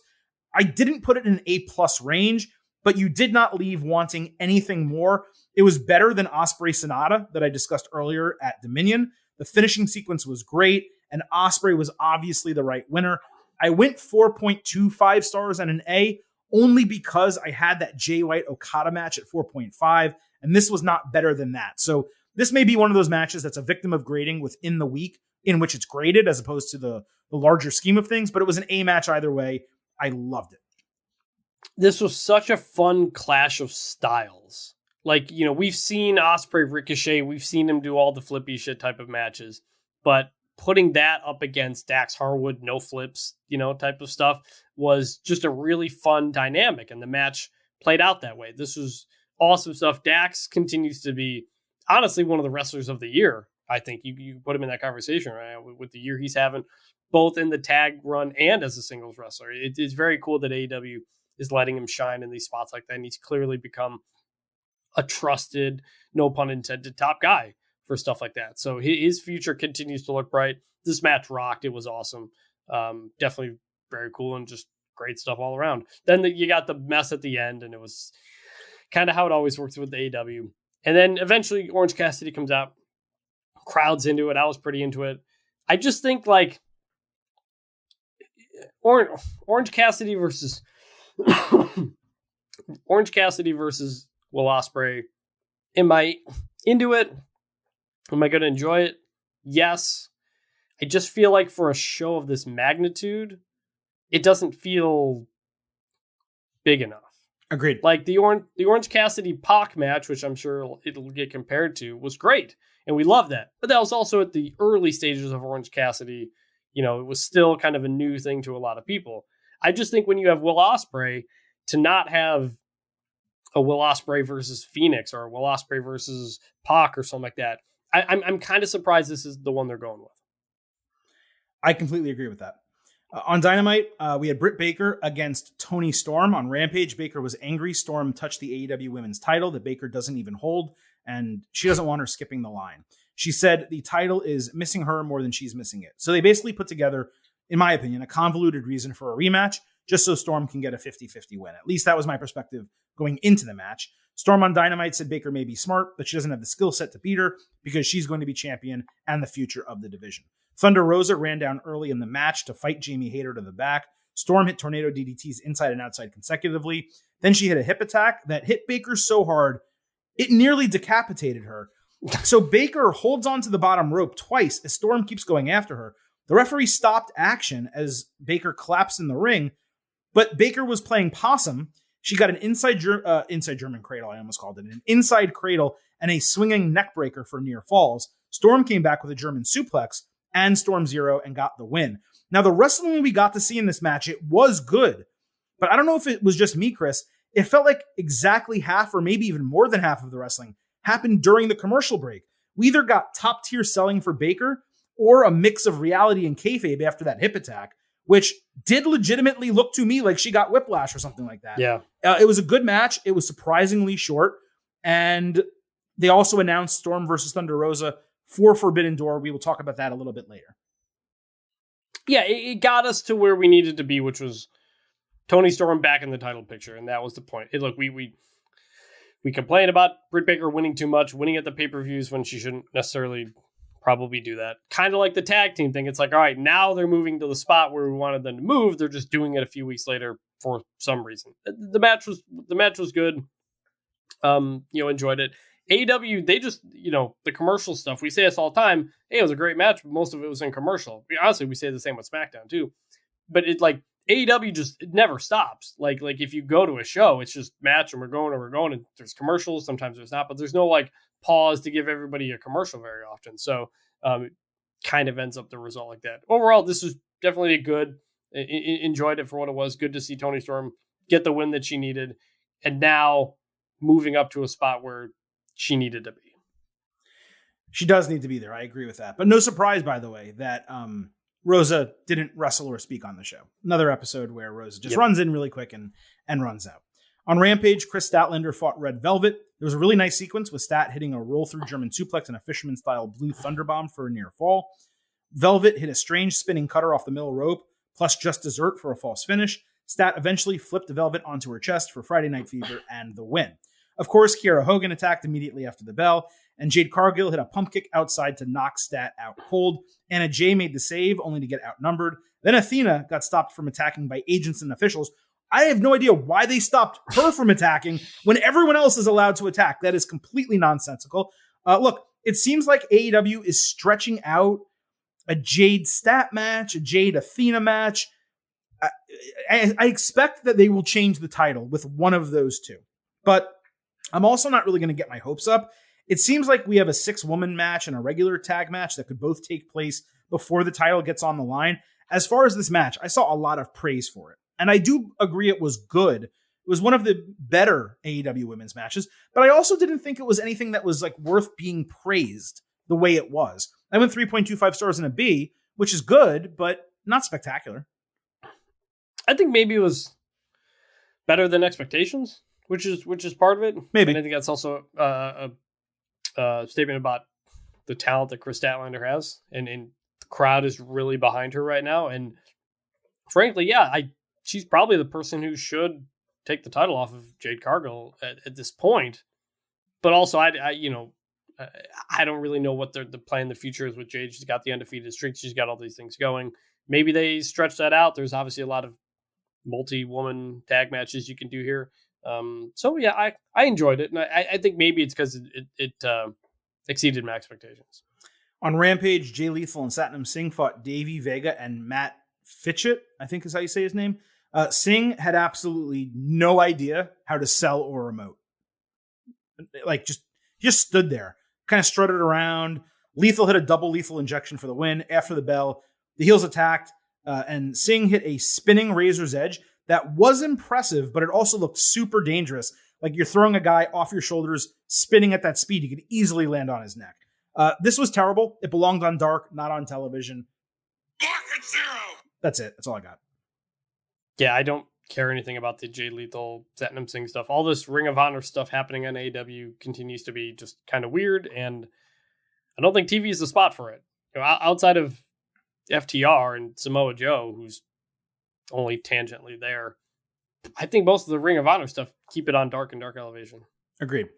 Speaker 1: I didn't put it in an A+ range, but you did not leave wanting anything more. It was better than Ospreay Sonata that I discussed earlier at Dominion. The finishing sequence was great, and Ospreay was obviously the right winner. I went 4.25 stars and an A only because I had that Jay White Okada match at 4.5, and this was not better than that. So this may be one of those matches that's a victim of grading within the week in which it's graded as opposed to the larger scheme of things, but it was an A match either way. I loved it.
Speaker 2: This was such a fun clash of styles. Like, you know, we've seen Ospreay Ricochet, we've seen him do all the flippy shit type of matches, but putting that up against Dax Harwood, no flips, type of stuff was just a really fun dynamic. And the match played out that way. This was awesome stuff. Dax continues to be honestly one of the wrestlers of the year. I think you put him in that conversation right now with the year he's having, both in the tag run and as a singles wrestler. It's very cool that AEW is letting him shine in these spots like that. And he's clearly become a trusted, no pun intended, top guy for stuff like that. So his future continues to look bright. This match rocked. It was awesome. Definitely very cool and just great stuff all around. Then you got the mess at the end, and it was kind of how it always works with the AEW. And then eventually Orange Cassidy comes out, crowds into it. I was pretty into it. I just think like Orange Cassidy versus Orange Cassidy versus Will Ospreay. Am I into it? Am I going to enjoy it? Yes. I just feel like for a show of this magnitude, it doesn't feel big enough.
Speaker 1: Agreed.
Speaker 2: Like the Orange Cassidy Pac match, which I'm sure it'll get compared to, was great. And we love that. But that was also at the early stages of Orange Cassidy. You know, it was still kind of a new thing to a lot of people. I just think when you have Will Ospreay, to not have a Will Ospreay versus Phoenix or a Will Ospreay versus Pac or something like that, I'm kind of surprised this is the one they're going with.
Speaker 1: I completely agree with that. On Dynamite, we had Britt Baker against Toni Storm. On Rampage, Baker was angry Storm touched the AEW women's title that Baker doesn't even hold, and she doesn't want her skipping the line. She said the title is missing her more than she's missing it. So they basically put together, in my opinion, a convoluted reason for a rematch, just so Storm can get a 50-50 win. At least that was my perspective going into the match. Storm on Dynamite said Baker may be smart, but she doesn't have the skill set to beat her because she's going to be champion and the future of the division. Thunder Rosa ran down early in the match to fight Jamie Hayter to the back. Storm hit tornado DDTs inside and outside consecutively. Then she hit a hip attack that hit Baker so hard, it nearly decapitated her. So Baker holds onto the bottom rope twice as Storm keeps going after her. The referee stopped action as Baker collapsed in the ring, but Baker was playing possum. She got an inside German cradle, I almost called it, an inside cradle and a swinging neck breaker for near falls. Storm came back with a German suplex and Storm Zero and got the win. Now, the wrestling we got to see in this match, it was good, but I don't know if it was just me, Chris. It felt like exactly half or maybe even more than half of the wrestling happened during the commercial break. We either got top tier selling for Baker or a mix of reality and kayfabe after that hip attack, which did legitimately look to me like she got whiplash or something like that.
Speaker 2: Yeah.
Speaker 1: It was a good match. It was surprisingly short. And they also announced Storm versus Thunder Rosa for Forbidden Door. We will talk about that a little bit later.
Speaker 2: Yeah, it got us to where we needed to be, which was Toni Storm back in the title picture, and that was the point. Look, we complain about Britt Baker winning too much, winning at the pay-per-views when she shouldn't necessarily probably do that. Kind of like the tag team thing. It's like, all right, now they're moving to the spot where we wanted them to move. They're just doing it a few weeks later for some reason. The match was good. Enjoyed it. AEW, they just, the commercial stuff, we say this all the time. Hey, it was a great match, but most of it was in commercial. Honestly, we say the same with SmackDown too. But AEW it never stops. Like if you go to a show, it's just match and we're going, and there's commercials. Sometimes there's not, but there's no pause to give everybody a commercial very often. So it kind of ends up the result like that. Overall, this was definitely a good, enjoyed it for what it was. Good to see Toni Storm get the win that she needed. And now moving up to a spot where she needed to be.
Speaker 1: She does need to be there. I agree with that. But no surprise, by the way, that Rosa didn't wrestle or speak on the show. Another episode where Rosa just runs in really quick and runs out. On Rampage, Chris Statlander fought Red Velvet. There was a really nice sequence with Stat hitting a roll-through German suplex and a fisherman-style blue thunderbomb for a near fall. Velvet hit a strange spinning cutter off the middle rope, plus just dessert for a false finish. Stat eventually flipped Velvet onto her chest for Friday Night Fever and the win. Of course, Kiera Hogan attacked immediately after the bell, and Jade Cargill hit a pump kick outside to knock Stat out cold. Anna Jay made the save, only to get outnumbered. Then Athena got stopped from attacking by agents and officials. I have no idea why they stopped her from attacking when everyone else is allowed to attack. That is completely nonsensical. Look, it seems like AEW is stretching out a Jade Stat match, a Jade Athena match. I expect that they will change the title with one of those two. But I'm also not really going to get my hopes up. It seems like we have a 6-woman match and a regular tag match that could both take place before the title gets on the line. As far as this match, I saw a lot of praise for it. And I do agree it was good. It was one of the better AEW women's matches, but I also didn't think it was anything that was worth being praised the way it was. I went 3.25 stars and a B, which is good, but not spectacular.
Speaker 2: I think maybe it was better than expectations, which is part of it.
Speaker 1: Maybe.
Speaker 2: And I think that's also a statement about the talent that Chris Statlander has, and the crowd is really behind her right now. And frankly, she's probably the person who should take the title off of Jade Cargill at this point. But also, I don't really know what the plan in the future is with Jade. She's got the undefeated streak. She's got all these things going. Maybe they stretch that out. There's obviously a lot of multi-woman tag matches you can do here. I enjoyed it, and I think maybe it's because it exceeded my expectations.
Speaker 1: On Rampage, Jay Lethal and Satnam Singh fought Davey Vega and Matt Fitchett, I think is how you say his name. Singh had absolutely no idea how to sell or emote. Like just stood there, kind of strutted around. Lethal hit a double lethal injection for the win. After the bell, the heels attacked, and Singh hit a spinning Razor's Edge that was impressive, but it also looked super dangerous. Like you're throwing a guy off your shoulders, spinning at that speed. He could easily land on his neck. This was terrible. It belonged on Dark, not on television.
Speaker 3: Market zero.
Speaker 1: That's it. That's all I got.
Speaker 2: Yeah, I don't care anything about the Jay Lethal, Satnam Singh stuff. All this Ring of Honor stuff happening on AEW continues to be just kind of weird, and I don't think TV is the spot for it. You know, outside of FTR and Samoa Joe, who's only tangentially there, I think most of the Ring of Honor stuff, keep it on Dark and Dark Elevation.
Speaker 1: Agreed.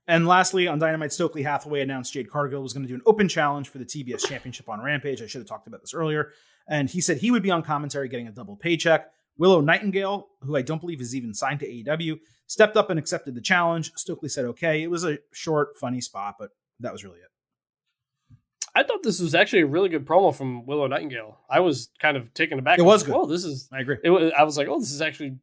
Speaker 1: And lastly, on Dynamite, Stokely Hathaway announced Jade Cargill was going to do an open challenge for the TBS Championship on Rampage. I should have talked about this earlier. And he said he would be on commentary getting a double paycheck. Willow Nightingale, who I don't believe is even signed to AEW, stepped up and accepted the challenge. Stokely said okay. It was a short, funny spot, but that was really it.
Speaker 2: I thought this was actually a really good promo from Willow Nightingale. I was kind of taken aback.
Speaker 1: It was good.
Speaker 2: Oh, this is.
Speaker 1: I agree.
Speaker 2: I was like, oh, this is actually,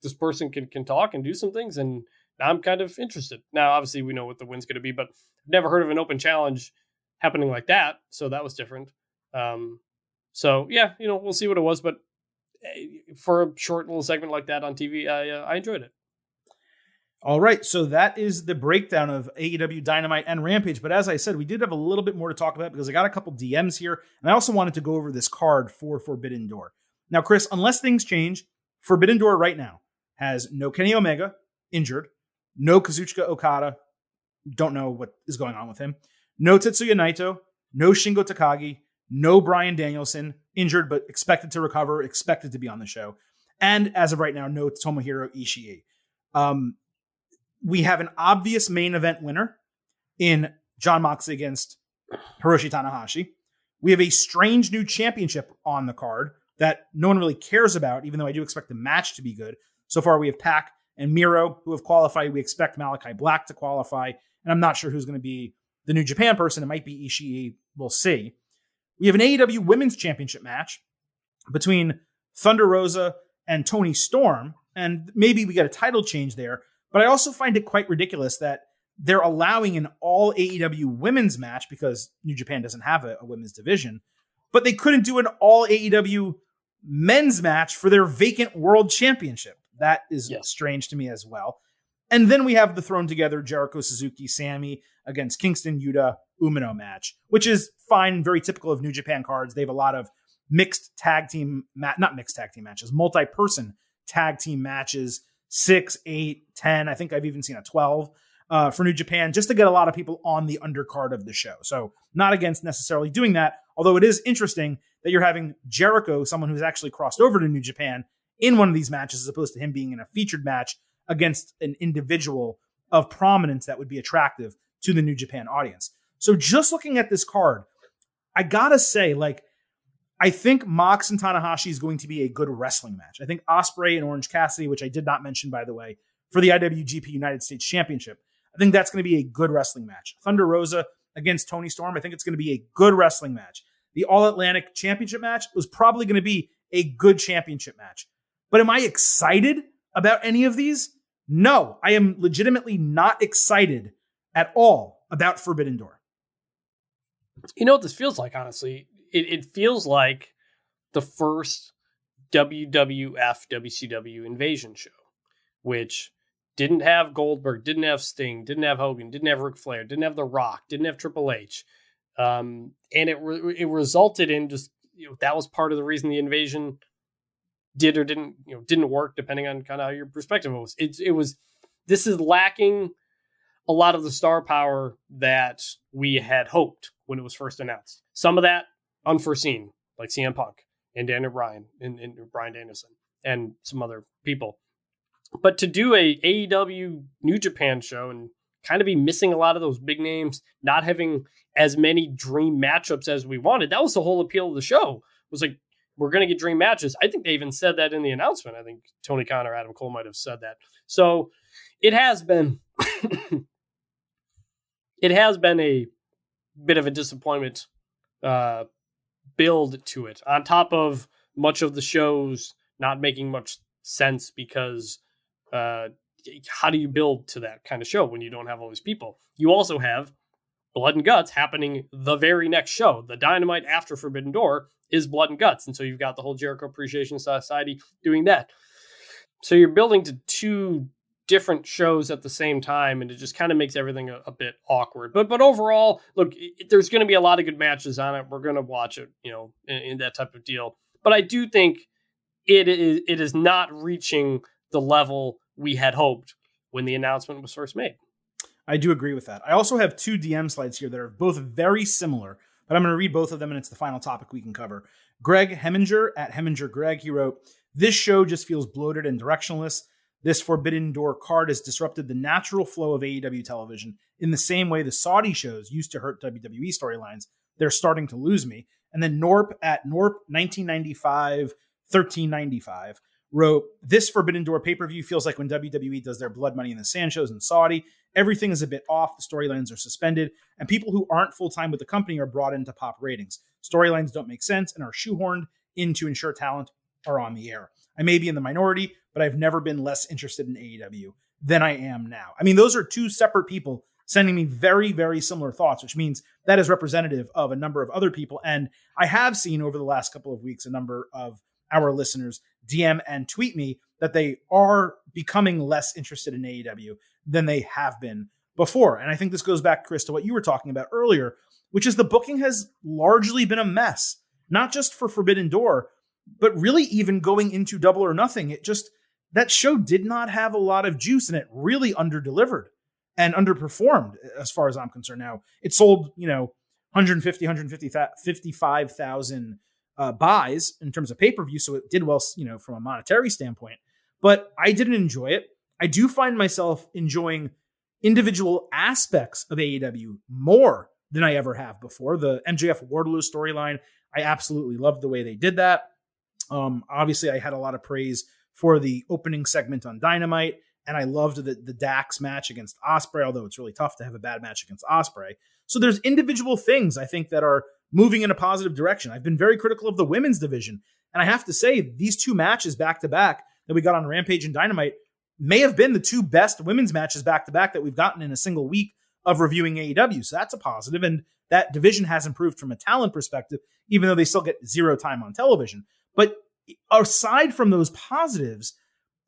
Speaker 2: this person can talk and do some things, and I'm kind of interested. Now, obviously, we know what the win's going to be, but I've never heard of an open challenge happening like that, so that was different. So yeah, we'll see what it was, but for a short little segment like that on TV, I enjoyed it.
Speaker 1: All right, so that is the breakdown of AEW Dynamite and Rampage. But as I said, we did have a little bit more to talk about because I got a couple DMs here, and I also wanted to go over this card for Forbidden Door. Now, Chris, unless things change, Forbidden Door right now has no Kenny Omega, injured, no Kazuchika Okada, don't know what is going on with him, no Tetsuya Naito, no Shingo Takagi, no Bryan Danielson, injured but expected to recover, expected to be on the show. And as of right now, no Tomohiro Ishii. We have an obvious main event winner in Jon Moxley against Hiroshi Tanahashi. We have a strange new championship on the card that no one really cares about, even though I do expect the match to be good. So far, we have Pac and Miro who have qualified. We expect Malachi Black to qualify. And I'm not sure who's going to be the New Japan person. It might be Ishii. We'll see. We have an AEW Women's Championship match between Thunder Rosa and Toni Storm, and maybe we get a title change there. But I also find it quite ridiculous that they're allowing an all AEW women's match because New Japan doesn't have a women's division, but they couldn't do an all AEW men's match for their vacant world championship. That is strange to me as well. And then we have the thrown together Jericho, Suzuki, Sammy against Kingston, Yuta, Umino match, which is fine, very typical of New Japan cards. They have a lot of mixed tag team, not mixed tag team matches, multi-person tag team matches, 6, 8, 10. I think I've even seen a 12 for New Japan, just to get a lot of people on the undercard of the show. So not against necessarily doing that, although it is interesting that you're having Jericho, someone who's actually crossed over to New Japan, in one of these matches, as opposed to him being in a featured match against an individual of prominence that would be attractive to the New Japan audience. So just looking at this card, I gotta say, I think Mox and Tanahashi is going to be a good wrestling match. I think Ospreay and Orange Cassidy, which I did not mention, by the way, for the IWGP United States Championship, I think that's going to be a good wrestling match. Thunder Rosa against Toni Storm, I think it's going to be a good wrestling match. The All-Atlantic Championship match was probably going to be a good championship match. But am I excited about any of these? No, I am legitimately not excited at all about Forbidden Door.
Speaker 2: You know what this feels like, honestly? It feels like the first WWF WCW Invasion show, which didn't have Goldberg, didn't have Sting, didn't have Hogan, didn't have Ric Flair, didn't have The Rock, didn't have Triple H. And it resulted in just, that was part of the reason the Invasion did or didn't work, depending on kind of how your perspective was. This is lacking a lot of the star power that we had hoped when it was first announced. Some of that unforeseen, like CM Punk and Daniel Bryan and Bryan Danielson and some other people. But to do a AEW New Japan show and kind of be missing a lot of those big names, not having as many dream matchups as we wanted, that was the whole appeal of the show. It was like, we're going to get dream matches. I think they even said that in the announcement. I think Tony Khan or Adam Cole might have said that. So it has been a bit of a disappointment build to it, on top of much of the shows not making much sense because how do you build to that kind of show when you don't have all these people? You also have Blood and Guts happening the very next show. The Dynamite after Forbidden Door is Blood and Guts. And so you've got the whole Jericho Appreciation Society doing that. So you're building to two different shows at the same time, and it just kind of makes everything a bit awkward. But overall, look, there's going to be a lot of good matches on it. We're going to watch it, in that type of deal. But I do think it is not reaching the level we had hoped when the announcement was first made.
Speaker 1: I do agree with that. I also have two DM slides here that are both very similar, but I'm going to read both of them, and it's the final topic we can cover. Greg Heminger at Heminger Greg, he wrote, "This show just feels bloated and directionless. This Forbidden Door card has disrupted the natural flow of AEW television in the same way the Saudi shows used to hurt WWE storylines. They're starting to lose me." And then Norp at Norp 1995 1395 wrote, "This Forbidden Door pay-per-view feels like when WWE does their Blood Money in the Sand shows in Saudi. Everything is a bit off, the storylines are suspended, and people who aren't full-time with the company are brought in to pop ratings. Storylines don't make sense and are shoehorned in to ensure talent are on the air. I may be in the minority, but I've never been less interested in AEW than I am now." I mean, those are two separate people sending me very, very similar thoughts, which means that is representative of a number of other people. And I have seen over the last couple of weeks a number of our listeners DM and tweet me that they are becoming less interested in AEW than they have been before. And I think this goes back, Chris, to what you were talking about earlier, which is the booking has largely been a mess, not just for Forbidden Door, but really even going into Double or Nothing. That show did not have a lot of juice, and it really underdelivered and underperformed as far as I'm concerned. Now, it sold, 55,000 buys in terms of pay-per-view, so it did well, from a monetary standpoint. But I didn't enjoy it. I do find myself enjoying individual aspects of AEW more than I ever have before. The MJF Wardlow storyline, I absolutely loved the way they did that. Obviously, I had a lot of praise for the opening segment on Dynamite, and I loved the Dax match against Ospreay, although it's really tough to have a bad match against Ospreay. So there's individual things I think that are moving in a positive direction. I've been very critical of the women's division, and I have to say these two matches back-to-back that we got on Rampage and Dynamite may have been the two best women's matches back-to-back that we've gotten in a single week of reviewing AEW. So that's a positive, and that division has improved from a talent perspective, even though they still get zero time on television. But aside from those positives,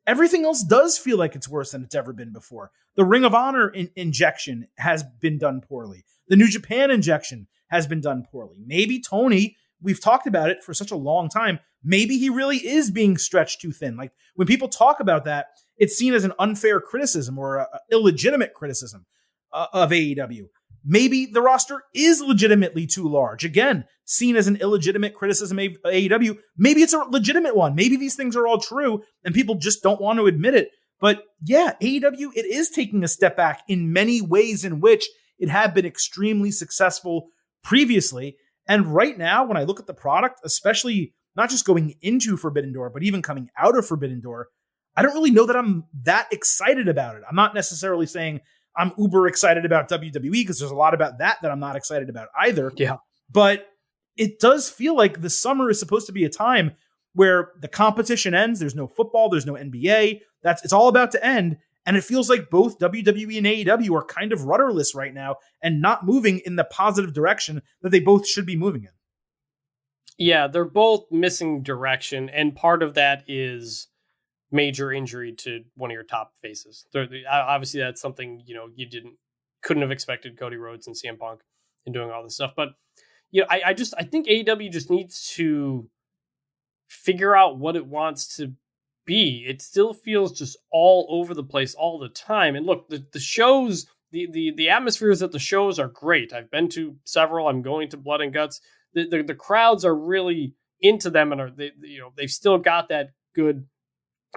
Speaker 1: everything else does feel like it's worse than it's ever been before. The Ring of Honor injection has been done poorly. The New Japan injection has been done poorly. Maybe Tony, we've talked about it for such a long time, maybe he really is being stretched too thin. Like when people talk about that, it's seen as an unfair criticism or an illegitimate criticism of AEW. Maybe the roster is legitimately too large. Again, seen as an illegitimate criticism of AEW. Maybe it's a legitimate one. Maybe these things are all true and people just don't want to admit it. But yeah, AEW, it is taking a step back in many ways in which it had been extremely successful previously. And right now, when I look at the product, especially not just going into Forbidden Door, but even coming out of Forbidden Door, I don't really know that I'm that excited about it. I'm not necessarily saying I'm uber excited about WWE because there's a lot about that I'm not excited about either.
Speaker 2: Yeah.
Speaker 1: But it does feel like the summer is supposed to be a time where the competition ends. There's no football. There's no NBA. It's all about to end. And it feels like both WWE and AEW are kind of rudderless right now and not moving in the positive direction that they both should be moving in.
Speaker 2: Yeah, they're both missing direction. And part of that is major injury to one of your top faces. Obviously, that's something, you couldn't have expected Cody Rhodes and CM Punk in doing all this stuff. But, I think AEW just needs to figure out what it wants to be. It still feels just all over the place all the time. And look, the shows, the atmospheres at the shows are great. I've been to several. I'm going to Blood and Guts. The crowds are really into them and they've still got that good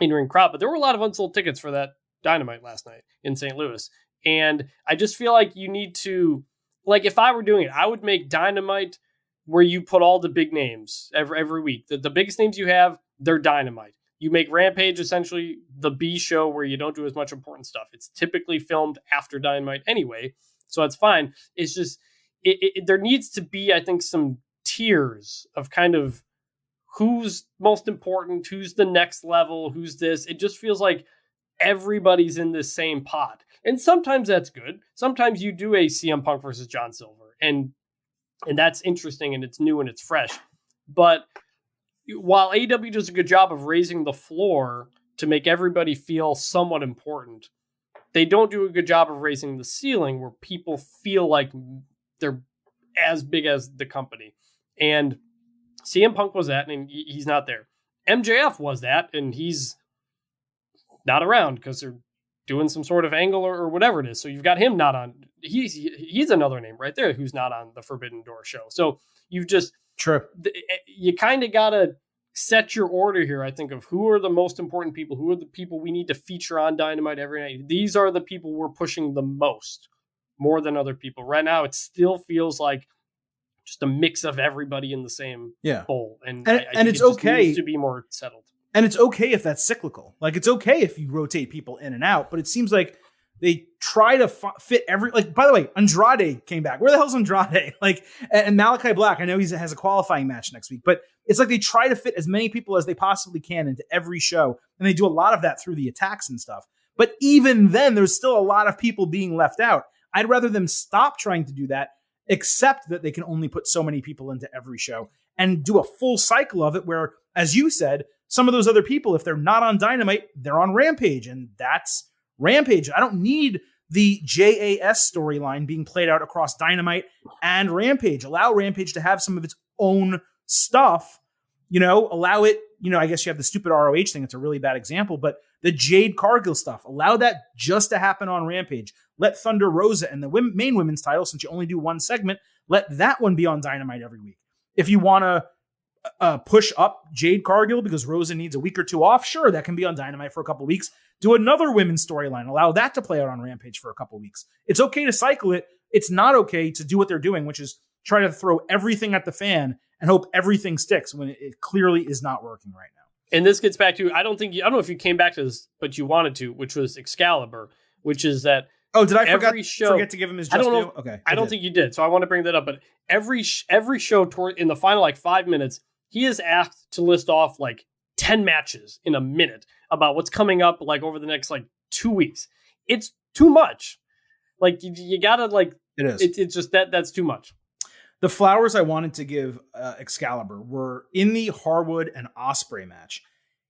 Speaker 2: in-ring crowd. But there were a lot of unsold tickets for that Dynamite last night in St. Louis. And I just feel like you need to, like, if I were doing it, I would make Dynamite where you put all the big names every week. The biggest names you have, they're Dynamite. You make Rampage essentially the B show where you don't do as much important stuff. It's typically filmed after Dynamite anyway, so that's fine. It's just, there needs to be, I think, some tiers of kind of who's most important, who's the next level, who's this. It just feels like everybody's in this same pot. And sometimes that's good. Sometimes you do a CM Punk versus John Silver, and that's interesting and it's new and it's fresh. But while AEW does a good job of raising the floor to make everybody feel somewhat important, they don't do a good job of raising the ceiling where people feel like they're as big as the company. And CM Punk was that, and he's not there. MJF was that, and he's not around because they're doing some sort of angle or whatever it is. So you've got him not on. He's another name right there who's not on the Forbidden Door show. So you've just you kind of got to set your order here, I think, of who are the most important people, who are the people we need to feature on Dynamite every night. These are the people we're pushing the most, more than other people. Right now, it still feels like just a mix of everybody in the same bowl. And I think
Speaker 1: it's okay
Speaker 2: needs to be more settled.
Speaker 1: And it's okay if that's cyclical. Like, it's okay if you rotate people in and out, but it seems like they try to fit every, like, by the way, Andrade came back. Where the hell's Andrade? Like, and Malachi Black, I know he has a qualifying match next week, but it's like they try to fit as many people as they possibly can into every show. And they do a lot of that through the attacks and stuff. But even then, there's still a lot of people being left out. I'd rather them stop trying to do that, except that they can only put so many people into every show and do a full cycle of it where, as you said, some of those other people, if they're not on Dynamite, they're on Rampage, and that's Rampage. I don't need the JAS storyline being played out across Dynamite and Rampage. Allow Rampage to have some of its own stuff, allow it, I guess you have the stupid ROH thing. It's a really bad example, but the Jade Cargill stuff, allow that just to happen on Rampage. Let Thunder Rosa and the main women's title, since you only do one segment, let that one be on Dynamite every week. If you want to push up Jade Cargill because Rosa needs a week or two off, sure, that can be on Dynamite for a couple weeks. Do another women's storyline. Allow that to play out on Rampage for a couple weeks. It's okay to cycle it. It's not okay to do what they're doing, which is try to throw everything at the fan and hope everything sticks when it clearly is not working right now.
Speaker 2: And this gets back to, I don't know if you came back to this, but you wanted to, which was Excalibur, which is that.
Speaker 1: Oh, did I forget to give him his just due? Okay.
Speaker 2: I don't think you did. So I want to bring that up. But every show in the final 5 minutes, he is asked to list off 10 matches in a minute about what's coming up over the next 2 weeks. It's too much. You gotta
Speaker 1: it is.
Speaker 2: It's just that's too much.
Speaker 1: The flowers I wanted to give Excalibur were in the Harwood and Ospreay match.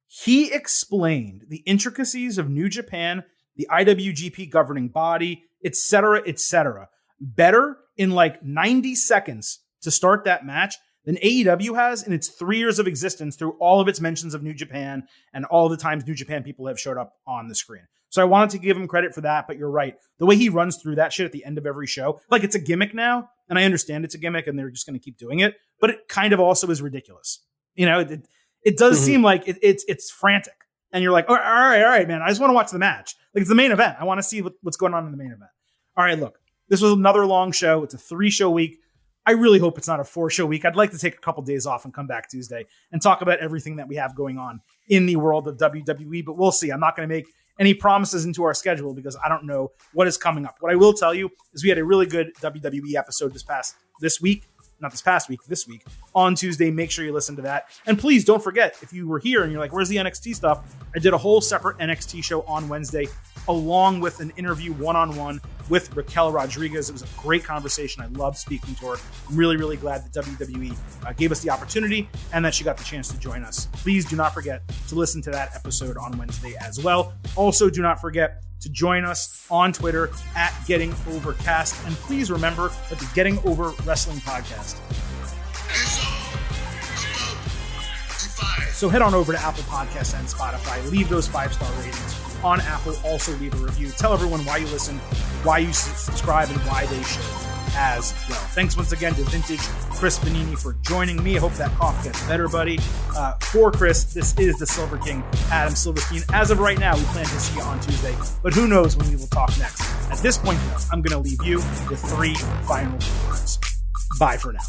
Speaker 1: He explained the intricacies of New Japan, the IWGP governing body, etc., better in 90 seconds to start that match than AEW has in its 3 years of existence through all of its mentions of New Japan and all the times New Japan people have showed up on the screen. So I wanted to give him credit for that, but you're right. The way he runs through that shit at the end of every show, it's a gimmick now, and I understand it's a gimmick and they're just going to keep doing it, but it kind of also is ridiculous. It does seem like it's frantic. And you're like, all right, man, I just want to watch the match. It's the main event. I want to see what's going on in the main event. All right, look, this was another long show. It's a 3-show week. I really hope it's not a 4-show week. I'd like to take a couple days off and come back Tuesday and talk about everything that we have going on in the world of WWE, but we'll see. I'm not going to make any promises into our schedule because I don't know what is coming up. What I will tell you is we had a really good WWE episode this week on Tuesday. Make sure you listen to that. And please don't forget, if you were here and you're like, where's the NXT stuff? I did a whole separate NXT show on Wednesday, along with an interview one-on-one with Raquel Rodriguez. It was a great conversation. I loved speaking to her. I'm really, really glad that WWE gave us the opportunity and that she got the chance to join us. Please do not forget to listen to that episode on Wednesday as well. Also, do not forget to join us on Twitter at Getting Overcast. And please remember that the Getting Over Wrestling podcast. So head on over to Apple Podcasts and Spotify. Leave those 5-star ratings on Apple. Also leave a review. Tell everyone why you listen, why you subscribe, and why they should as well. Thanks once again to Vintage Chris Vanini for joining me. I hope that cough gets better, buddy. For Chris, this is the Silver King, Adam Silverstein. As of right now, we plan to see you on Tuesday, but who knows when we will talk next. At this point, though, I'm going to leave you with 3 final words. Bye for now.